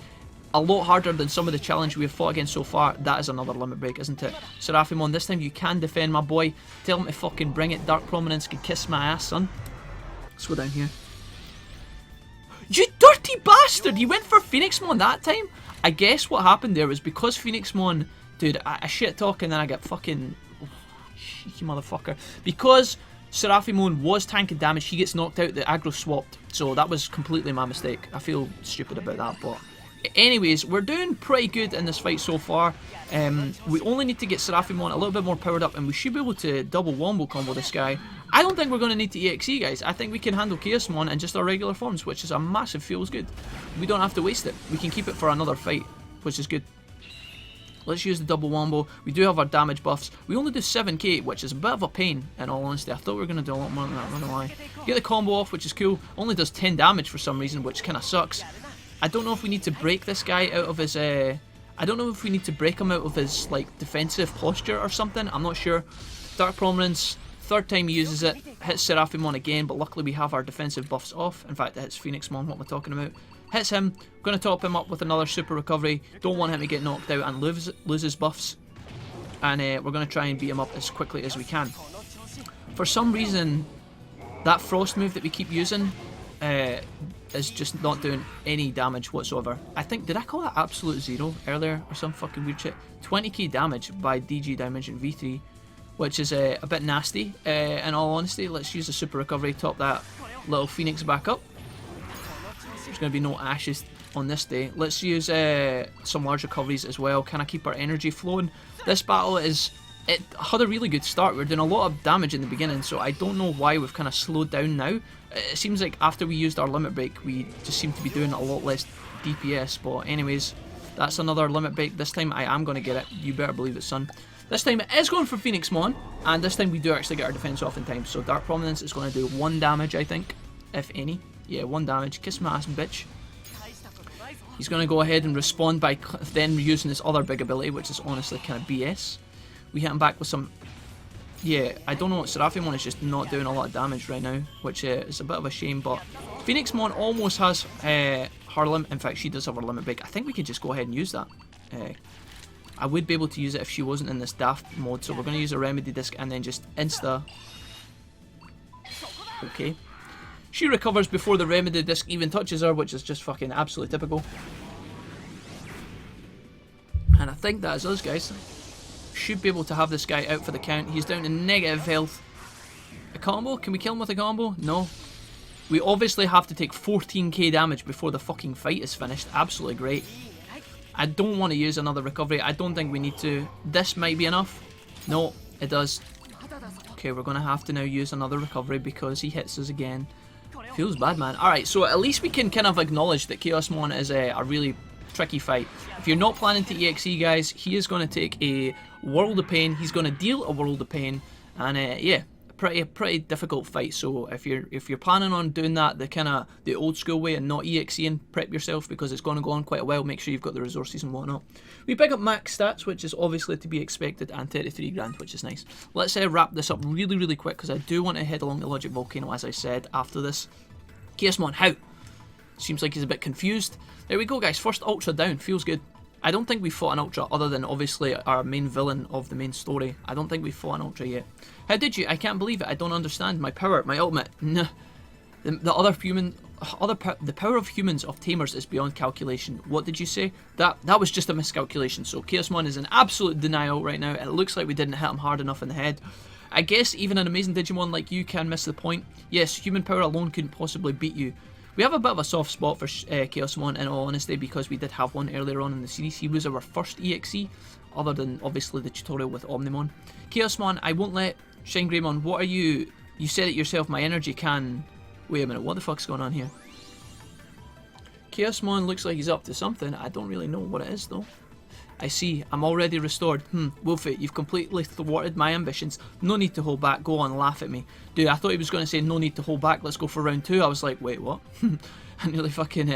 a lot harder than some of the challenge we've fought against so far. That is another limit break, isn't it? Seraphimon, this time you can defend, my boy. Tell him to fucking bring it. Dark Prominence can kiss my ass, son. Let's go down here. You dirty bastard! You went for Phoenixmon that time? I guess what happened there was because Phoenixmon... Dude, I shit talk and then I get fucking... Oh, cheeky motherfucker. Because Seraphimon was tanking damage, he gets knocked out, the aggro swapped. So that was completely my mistake. I feel stupid about that, but... Anyways, we're doing pretty good in this fight so far. We only need to get Seraphimon a little bit more powered up and we should be able to double wombo combo this guy. I don't think we're going to need to EXE, guys. I think we can handle Chaosmon in just our regular forms, which is a massive feels good. We don't have to waste it. We can keep it for another fight, which is good. Let's use the double wombo. We do have our damage buffs. We only do 7k, which is a bit of a pain, in all honesty. I thought we were going to do a lot more than that, I don't know why. Get the combo off, which is cool. Only does 10 damage for some reason, which kind of sucks. I don't know if we need to break this guy out of his, I don't know if we need to break him out of his, like, defensive posture or something. I'm not sure. Dark Prominence, third time he uses it, hits Seraphimon again, but luckily we have our defensive buffs off. In fact, it hits Phoenixmon, what am I talking about? Hits him, going to top him up with another super recovery. Don't want him to get knocked out and lose his buffs. And we're going to try and beat him up as quickly as we can. For some reason, that frost move that we keep using is just not doing any damage whatsoever. I think, did I call that absolute zero earlier or some fucking weird shit? 20k damage by DG Dimension V3, which is a bit nasty. In all honesty, let's use a super recovery, top that little Phoenix back up. There's going to be no ashes on this day. Let's use some large recoveries as well. Can I keep our energy flowing? This battle it had a really good start. We're doing a lot of damage in the beginning, so I don't know why we've kind of slowed down now. It seems like after we used our limit break, we just seem to be doing a lot less DPS. But anyways, that's another limit break. This time I am going to get it. You better believe it, son. This time it is going for Phoenixmon, and this time we do actually get our defense off in time. So Dark Prominence is going to do 1 damage, I think, if any. Yeah, 1 damage. Kiss my ass, bitch. He's going to go ahead and respond by then using his other big ability, which is honestly kind of BS. We hit him back with some... Yeah, I don't know what Seraphimon is just not doing a lot of damage right now, which is a bit of a shame, but Phoenixmon almost has her limit. In fact, she does have her limit break. I think we could just go ahead and use that. I would be able to use it if she wasn't in this daft mode, so we're going to use a remedy disc and then just insta. Okay. She recovers before the remedy disc even touches her, which is just fucking absolutely typical. And I think that is us, guys. Should be able to have this guy out for the count. He's down to negative health. A combo? Can we kill him with a combo? No. We obviously have to take 14k damage before the fucking fight is finished. Absolutely great. I don't want to use another recovery. I don't think we need to. This might be enough. No, it does. Okay, we're going to have to now use another recovery because he hits us again. Feels bad, man. Alright, so at least we can kind of acknowledge that Chaosmon is a really tricky fight. If you're not planning to EXE, guys, he is going to take a world of pain. He's going to deal a world of pain, and yeah, pretty difficult fight. So if you're planning on doing that the old school way and not EXEing, prep yourself because it's going to go on quite a while. Make sure you've got the resources and whatnot. We pick up max stats, which is obviously to be expected, and 33 grand, which is nice. Let's wrap this up really quick because I do want to head along the Logic Volcano, as I said, after this. Chaosmon, how? Seems like he's a bit confused. There we go, guys. First Ultra down. Feels good. I don't think we fought an Ultra other than obviously our main villain of the main story. I don't think we fought an Ultra yet. How did you? I can't believe it. I don't understand. My power, my ultimate. Nah. The power of humans, of tamers, is beyond calculation. What did you say? That was just a miscalculation. So Chaosmon is in absolute denial right now. It looks like we didn't hit him hard enough in the head. I guess even an amazing Digimon like you can miss the point. Yes, human power alone couldn't possibly beat you. We have a bit of a soft spot for Chaosmon, in all honesty, because we did have one earlier on in the series. He was our first EXE, other than obviously the tutorial with Omnimon. Chaosmon, I won't let WarGreymon. What are you? You said it yourself. My energy can. Wait a minute. What the fuck's going on here? Chaosmon looks like he's up to something. I don't really know what it is though. I see. I'm already restored. Wolfie, you've completely thwarted my ambitions. No need to hold back. Go on, laugh at me. Dude, I thought he was going to say no need to hold back. Let's go for round 2. I was like, wait, what? I nearly fucking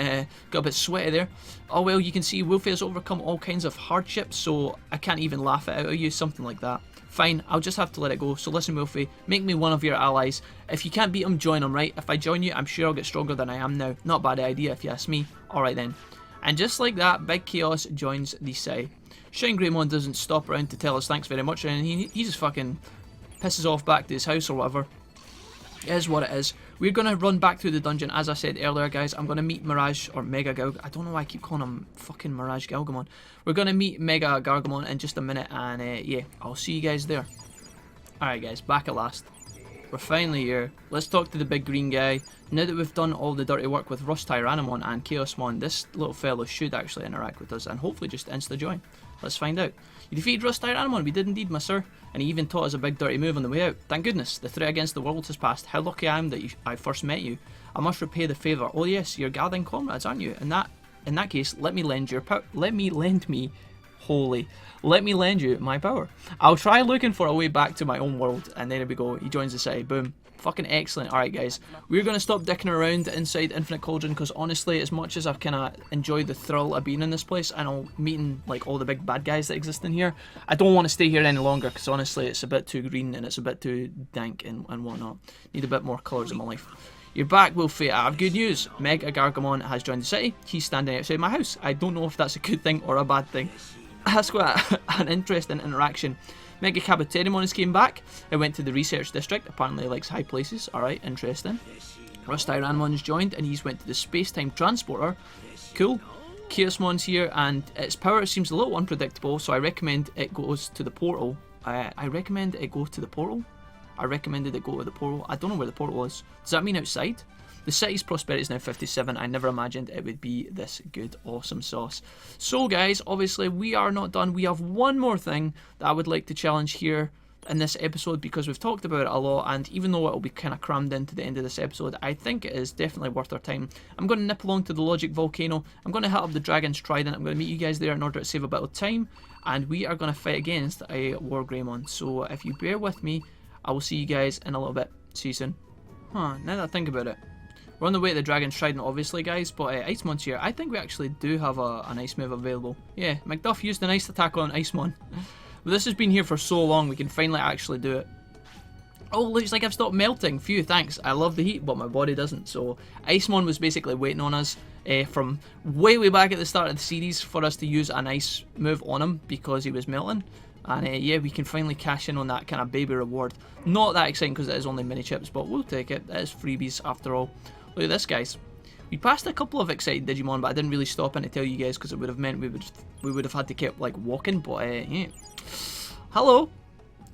got a bit sweaty there. Oh well, you can see Wolfie has overcome all kinds of hardships, so I can't even laugh it out of you. Something like that. Fine, I'll just have to let it go. So listen, Wolfie, make me one of your allies. If you can't beat him, join him, right? If I join you, I'm sure I'll get stronger than I am now. Not a bad idea if you ask me. Alright then. And just like that, Big Chaos joins the side. WarGreymon doesn't stop around to tell us thanks very much, and he just fucking pisses off back to his house or whatever. It is what it is. we're going to run back through the dungeon. As I said earlier, guys, I'm going to meet Mirage, or Mega Galgamon. I don't know why I keep calling him fucking Mirage Galgamon. We're going to meet Mega Gargamon in just a minute, and yeah, I'll see you guys there. Alright guys, back at last. We're finally here. Let's talk to the big green guy. Now that we've done all the dirty work with RustTyrannomon and Chaosmon, this little fellow should actually interact with us and hopefully just insta-join. Let's find out. You defeated RustTyrannomon, we did indeed, my sir. And he even taught us a big dirty move on the way out. Thank goodness, the threat against the world has passed. How lucky I am that I first met you. I must repay the favour. Oh yes, you're gathering comrades, aren't you? In that case, let me lend you my power. I'll try looking for a way back to my own world. And there we go, he joins the city, boom. Fucking excellent. Alright guys, we're going to stop dicking around inside Infinite Cauldron, because honestly, as much as I've kind of enjoyed the thrill of being in this place and all meeting like all the big bad guys that exist in here, I don't want to stay here any longer, because honestly it's a bit too green and it's a bit too dank and whatnot. Need a bit more colours in my life. You're back, Wolfie. I have good news. Mega Gargamon has joined the city. He's standing outside my house. I don't know if that's a good thing or a bad thing. That's quite an interesting interaction. Mega Caboterimon has came back. It went to the research district. Apparently he likes high places. Alright, interesting. RustTyrannomon's joined and he's went to the space-time transporter. Cool. Chaosmon's here and its power seems a little unpredictable, so I recommend it goes to the portal. I recommend it go to the portal? I recommended it go to the portal. I don't know where the portal is. Does that mean outside? The city's prosperity is now 57. I never imagined it would be this good, awesome sauce. So guys, obviously we are not done. We have one more thing that I would like to challenge here in this episode, because we've talked about it a lot, and even though it will be kind of crammed into the end of this episode, I think it is definitely worth our time. I'm going to nip along to the Logic Volcano. I'm going to hit up the Dragon's Trident. I'm going to meet you guys there in order to save a bit of time, and we are going to fight against a WarGreymon. So if you bear with me, I will see you guys in a little bit. See you soon. Now that I think about it, we're on the way to the Dragon's Trident, obviously, guys, but Icemon's here. I think we actually do have an ice move available. Yeah, Macduff used an ice attack on Icemon. But this has been here for so long, we can finally actually do it. Oh, looks like I've stopped melting. Phew, thanks. I love the heat, but my body doesn't. So, Icemon was basically waiting on us from way back at the start of the series for us to use an ice move on him because he was melting. And yeah, we can finally cash in on that kind of baby reward. Not that exciting because it is only mini chips, but we'll take it. It is freebies after all. Look at this, guys. We passed a couple of excited Digimon, but I didn't really stop in to tell you guys because it would have meant we would have had to keep like walking. But yeah. Hello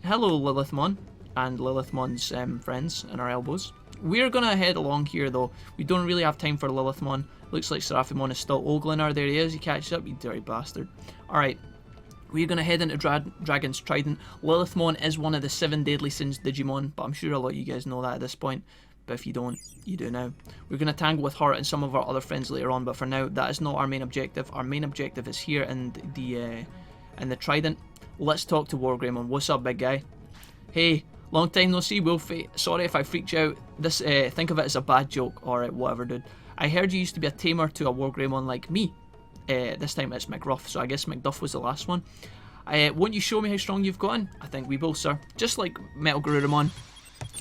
Lilithmon and Lilithmon's friends and our elbows. We're gonna head along here though. We don't really have time for Lilithmon. Looks like Seraphimon is still ogling her. There he is. He catches up. You dirty bastard. All right. We're going to head into Dragon's Trident. Lilithmon is one of the 7 deadly sins Digimon, but I'm sure a lot of you guys know that at this point. But if you don't, you do now. We're going to tangle with her and some of our other friends later on, but for now, that is not our main objective. Our main objective is here in the Trident. Let's talk to WarGreymon. What's up, big guy? Hey, long time no see, Wolfie. Sorry if I freaked you out. This, think of it as a bad joke. Alright, whatever, dude. I heard you used to be a tamer to a WarGreymon like me. This time it's McRuff, so I guess McDuff was the last one. Won't you show me how strong you've gotten? I think we will, sir. Just like Metal Garurumon,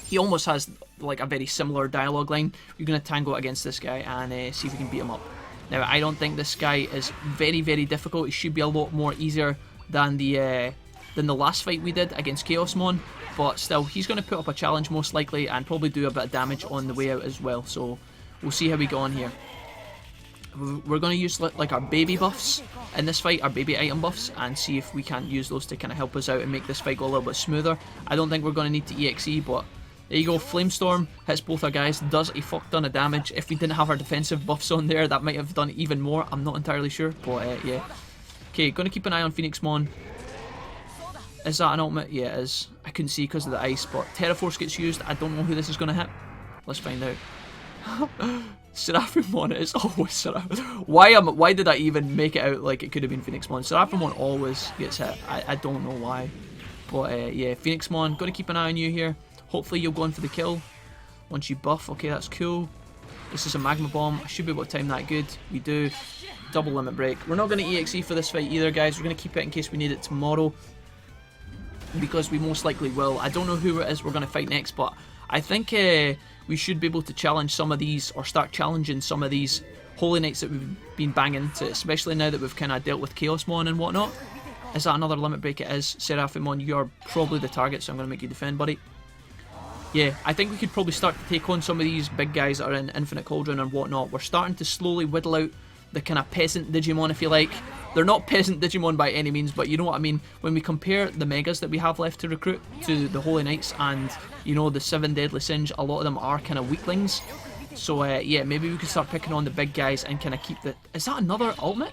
he almost has like a very similar dialogue line. You're going to tango against this guy and see if we can beat him up. Now, I don't think this guy is very difficult. He should be a lot more easier than the last fight we did against Chaosmon, but still, he's going to put up a challenge most likely and probably do a bit of damage on the way out as well. So we'll see how we go on here. We're going to use like our baby buffs in this fight, our baby item buffs, and see if we can't use those to kind of help us out and make this fight go a little bit smoother. I don't think we're going to need to EXE, but there you go. Flamestorm hits both our guys, does a fuck ton of damage. If we didn't have our defensive buffs on there, that might have done even more. I'm not entirely sure, but yeah. Okay, going to keep an eye on PhoenixMon. Is that an ultimate? Yeah, it is. I couldn't see because of the ice, but Terraforce gets used. I don't know who this is going to hit. Let's find out. Seraphimon is always Seraphimon. Why did I even make it out like it could have been PhoenixMon? Seraphimon always gets hit. I don't know why. But yeah, PhoenixMon, got to keep an eye on you here. Hopefully you'll go in for the kill once you buff. Okay, that's cool. This is a Magma Bomb. I should be able to time that good. We do. Double Limit Break. We're not going to EXE for this fight either, guys. We're going to keep it in case we need it tomorrow, because we most likely will. I don't know who it is we're going to fight next, but I think we should be able to challenge some of these, or start challenging some of these Holy Knights that we've been banging to, especially now that we've kind of dealt with Chaosmon and whatnot. Is that another Limit Break? It is. Seraphimon, you are probably the target, so I'm going to make you defend, buddy. yeah, I think we could probably start to take on some of these big guys that are in Infinite Cauldron and whatnot. We're starting to slowly whittle out the kind of peasant Digimon, if you like. They're not peasant Digimon by any means, but you know what I mean. When we compare the Megas that we have left to recruit to the Holy Knights and, you know, the 7 Deadly Singe, a lot of them are kind of weaklings. So, yeah, maybe we could start picking on the big guys and kind of keep the... Is that another ultimate?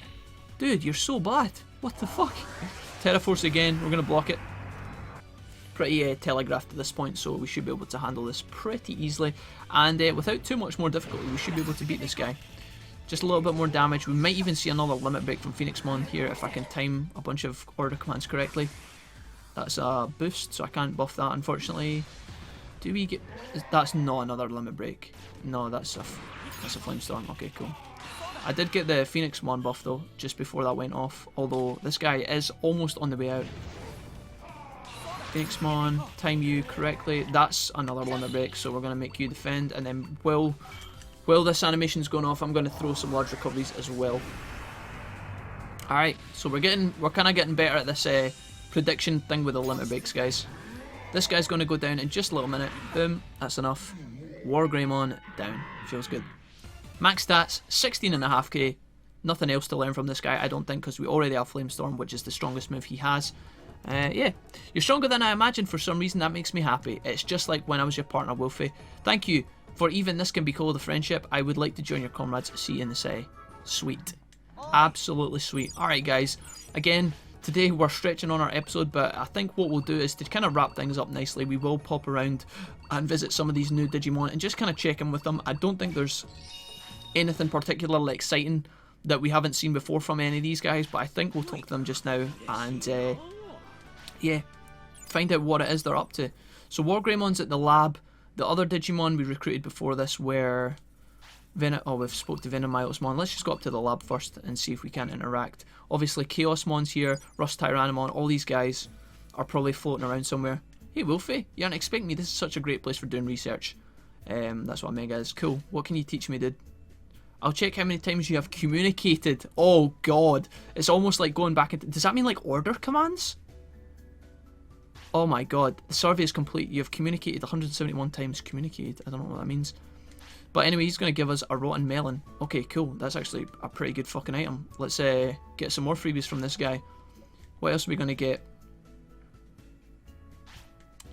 Dude, you're so bad. What the fuck? Terraforce again, we're going to block it. Pretty telegraphed at this point, so we should be able to handle this pretty easily. And without too much more difficulty, we should be able to beat this guy. Just a little bit more damage. We might even see another limit break from PhoenixMon here if I can time a bunch of order commands correctly. That's a boost, so I can't buff that, unfortunately. Do we get... That's not another limit break. No, that's a Flamestorm. Okay, cool. I did get the PhoenixMon buff, though, just before that went off. Although, this guy is almost on the way out. PhoenixMon, time you correctly. That's another limit break, so we're going to make you defend. And then, while this animation's going off, I'm going to throw some large recoveries as well. Alright, so we're kind of getting better at this prediction thing with the limit breaks, guys. This guy's going to go down in just a little minute. Boom, that's enough. WarGreymon down. Feels good. Max stats, 16.5k. Nothing else to learn from this guy, I don't think, because we already have Flamestorm, which is the strongest move he has. Yeah, you're stronger than I imagined for some reason. That makes me happy. It's just like when I was your partner, Wolfie. Thank you. For even this can be called a friendship, I would like to join your comrades. See you in the say. Sweet. Absolutely sweet. Alright guys, again, today we're stretching on our episode, but I think what we'll do is to kind of wrap things up nicely, we will pop around and visit some of these new Digimon and just kind of check in with them. I don't think there's anything particularly exciting that we haven't seen before from any of these guys, but I think we'll talk to them just now and, yeah, find out what it is they're up to. So WarGreymon's at the lab. The other Digimon we recruited before this were... we've spoke to VenomMyotismon. Let's just go up to the lab first and see if we can interact. Obviously, Chaosmon's here, RustTyrannomon, all these guys are probably floating around somewhere. Hey, Wolfie, you aren't expecting me. This is such a great place for doing research. That's what a Mega is. Cool. What can you teach me, dude? I'll check how many times you have communicated. Oh, God. It's almost like going back into... Does that mean, like, order commands? Oh my god, the survey is complete. You have communicated 171 times. Communicated, I don't know what that means. But anyway, he's going to give us a rotten melon. Okay, cool. That's actually a pretty good fucking item. Let's get some more freebies from this guy. What else are we going to get?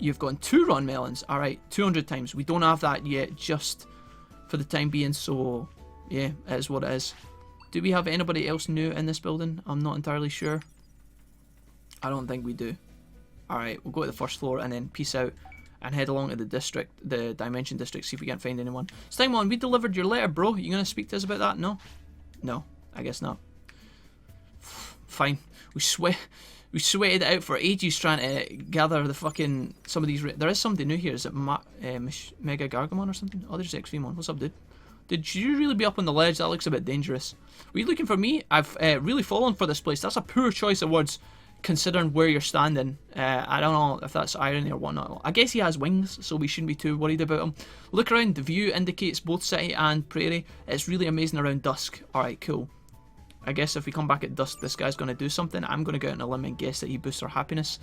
You've gotten 2 rotten melons. Alright, 200 times. We don't have that yet, just for the time being. So, yeah, it is what it is. Do we have anybody else new in this building? I'm not entirely sure. I don't think we do. Alright, we'll go to the first floor and then peace out and head along to the district, the Dimension District, see if we can't find anyone. Taomon, we delivered your letter, bro. You gonna speak to us about that? No? No, I guess not. Fine. We sweated it out for ages trying to gather the fucking... some of these... There is somebody new here. Is it Mega Gargamon or something? Oh, there's XVmon. What's up, dude? Did you really be up on the ledge? That looks a bit dangerous. Were you looking for me? I've really fallen for this place. That's a poor choice of words, considering where you're standing. I don't know if that's irony or whatnot. I guess he has wings, so we shouldn't be too worried about him. Look around. The view indicates both city and prairie. It's really amazing around dusk. Alright, cool. I guess if we come back at dusk, this guy's going to do something. I'm going to go out on a limb and guess that he boosts our happiness.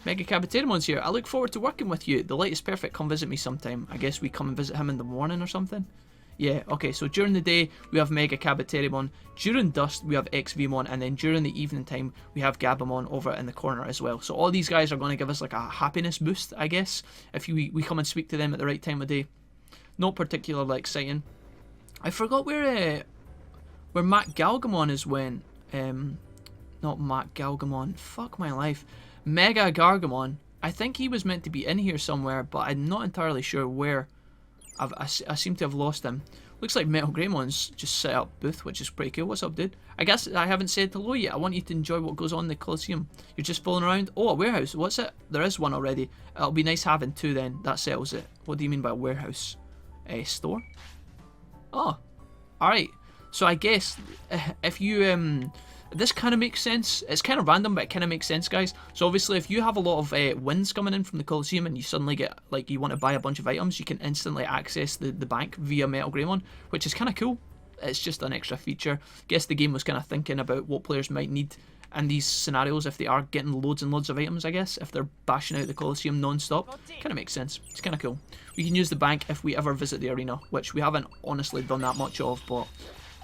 Mega Caboteromon's here. I look forward to working with you. The light is perfect. Come visit me sometime. I guess we come and visit him in the morning or something. Yeah, okay, so during the day, we have Mega Caboteronomon. During dusk, we have XVmon. And then during the evening time, we have Gabumon over in the corner as well. So all these guys are going to give us like a happiness boost, I guess, if we come and speak to them at the right time of day. Not particularly exciting. I forgot where Matt Galgamon is when. Not Matt Galgamon. Fuck my life. Mega Gargamon. I think he was meant to be in here somewhere, but I'm not entirely sure where. I seem to have lost him. Looks like Metal Greymon's just set up booth, which is pretty cool. What's up, dude? I guess I haven't said hello yet. I want you to enjoy what goes on in the Coliseum. You're just fooling around? Oh, a warehouse. What's it? There is one already. It'll be nice having 2 then. That settles it. What do you mean by warehouse? A store? Oh. Alright. So I guess if you... this kind of makes sense. It's kind of random, but it kind of makes sense, guys. So obviously, if you have a lot of wins coming in from the Coliseum and you suddenly get, like, you want to buy a bunch of items, you can instantly access the bank via Metal Greymon, which is kind of cool. It's just an extra feature. Guess the game was kind of thinking about what players might need and these scenarios if they are getting loads and loads of items, I guess, if they're bashing out the Colosseum non-stop. Kind of makes sense. It's kind of cool. We can use the bank if we ever visit the arena, which we haven't honestly done that much of, but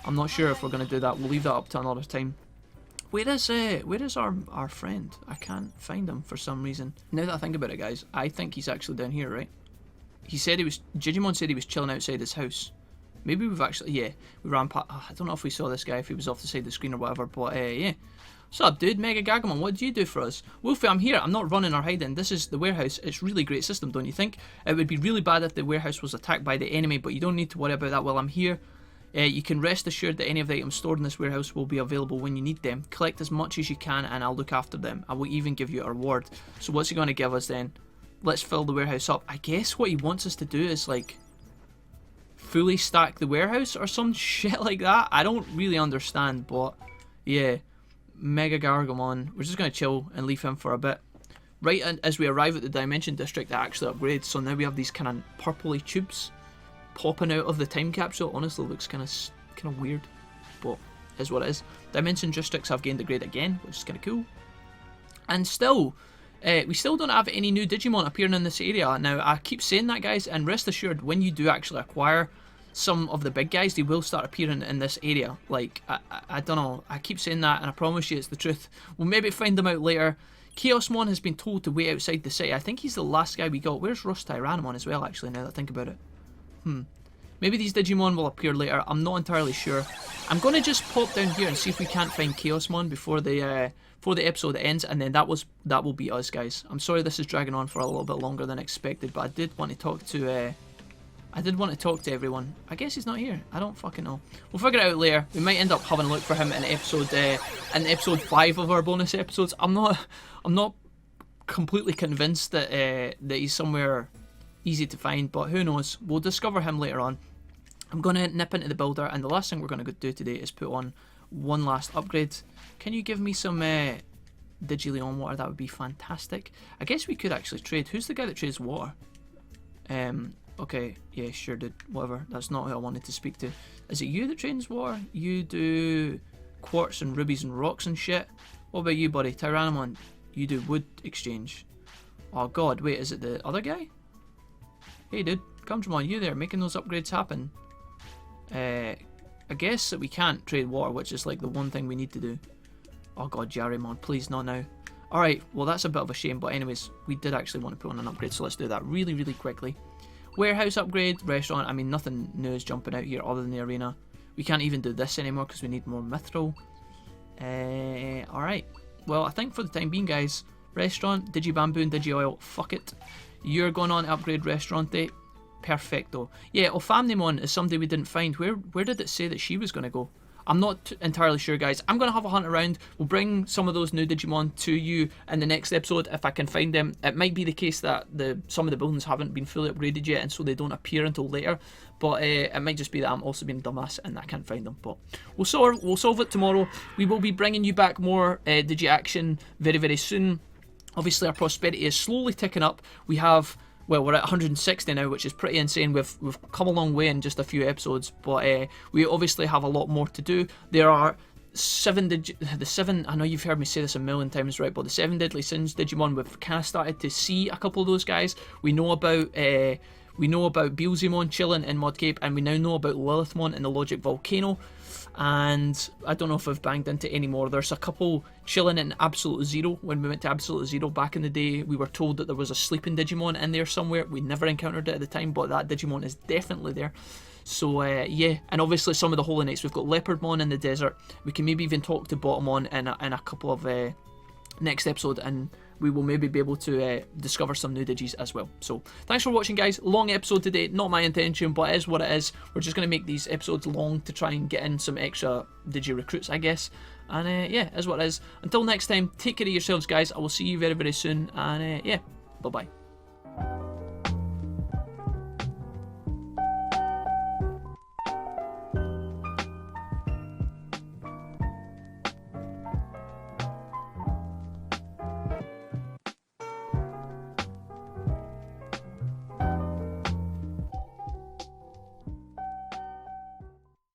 I'm not sure if we're going to do that. We'll leave that up to another time. Where is our friend? I can't find him for some reason. Now that I think about it, guys, I think he's actually down here, right? He said Jijimon said he was chilling outside his house. Maybe we've actually, yeah, we ran past, I don't know if we saw this guy, if he was off the side of the screen or whatever, but yeah. What's up, dude? Mega Gagamon, what do you do for us? Wolfie, I'm here. I'm not running or hiding. This is the warehouse. It's really great system, don't you think? It would be really bad if the warehouse was attacked by the enemy, but you don't need to worry about that while I'm here. You can rest assured that any of the items stored in this warehouse will be available when you need them. Collect as much as you can and I'll look after them. I will even give you a reward. So what's he going to give us then? Let's fill the warehouse up. I guess what he wants us to do is like fully stack the warehouse or some shit like that. I don't really understand, but yeah. Mega Gargamon. We're just going to chill and leave him for a bit. Right as we arrive at the Dimension District, that actually upgrades. So now we have these kind of purpley tubes popping out of the time capsule. Honestly, looks kind of weird, but is what it is. Dimension Districts have gained a grade again, which is kind of cool. And still, we still don't have any new Digimon appearing in this area. Now, I keep saying that, guys, and rest assured, when you do actually acquire some of the big guys, they will start appearing in this area. Like, I don't know, I keep saying that, and I promise you it's the truth. We'll maybe find them out later. Chaosmon has been told to wait outside the city. I think he's the last guy we got. Where's RustTyrannomon as well, actually, now that I think about it? Maybe these Digimon will appear later. I'm not entirely sure. I'm going to just pop down here and see if we can't find Chaosmon before the episode ends, and then that will be us, guys. I'm sorry this is dragging on for a little bit longer than expected, but I did want to talk to everyone. I guess he's not here. I don't fucking know. We'll figure it out later. We might end up having a look for him in episode 5 of our bonus episodes. I'm not completely convinced that he's somewhere easy to find, but who knows? We'll discover him later on. I'm going to nip into the builder, and the last thing we're going to do today is put on one last upgrade. Can you give me some Digileon water? That would be fantastic. I guess we could actually trade. Who's the guy that trades water? Okay, yeah, sure, dude. Whatever. That's not who I wanted to speak to. Is it you that trades water? You do quartz and rubies and rocks and shit. What about you, buddy? Tyrannomon, you do wood exchange. Oh god, wait, is it the other guy? Hey dude, Cauldron, you there making those upgrades happen? I guess that we can't trade water, which is like the one thing we need to do. Oh god, Jijimon, please not now. Alright, well that's a bit of a shame, but anyways, we did actually want to put on an upgrade, so let's do that really, really quickly. Warehouse upgrade, restaurant, I mean nothing new is jumping out here other than the arena. We can't even do this anymore because we need more mithril. Alright, well I think for the time being, guys, restaurant, Digibamboo and Digioil, fuck it. You're going on to upgrade Restaurante. Perfecto. Yeah, Ophamnemon is somebody we didn't find. Where did it say that she was going to go? I'm not entirely sure, guys. I'm going to have a hunt around. We'll bring some of those new Digimon to you in the next episode if I can find them. It might be the case that some of the buildings haven't been fully upgraded yet and so they don't appear until later. But it might just be that I'm also being a dumbass and I can't find them. But we'll solve it tomorrow. We will be bringing you back more Digi action very, very soon. Obviously, our prosperity is slowly ticking up. We have, well, we're at 160 now, which is pretty insane. We've come a long way in just a few episodes, but we obviously have a lot more to do. There are the seven, I know you've heard me say this a million times, right, but the 7 deadly sins Digimon, we've kind of started to see a couple of those guys. We know about Beelzemon chilling in Mudcape, and we now know about Lilithmon in the Logic Volcano. And I don't know if I've banged into any more. There's a couple chilling in Absolute Zero. When we went to Absolute Zero back in the day, we were told that there was a sleeping Digimon in there somewhere. We never encountered it at the time, but that Digimon is definitely there. So yeah, and obviously some of the Holy Knights. We've got Leopardmon in the desert. We can maybe even talk to Bottomon in a couple of next episode, and we will maybe be able to discover some new Digis as well. So thanks for watching, guys. Long episode today, not my intention, but it is what it is. We're just going to make these episodes long to try and get in some extra Digi recruits, I guess. And yeah, is what it is. Until next time, take care of yourselves, guys. I will see you very, very soon. And yeah, bye-bye.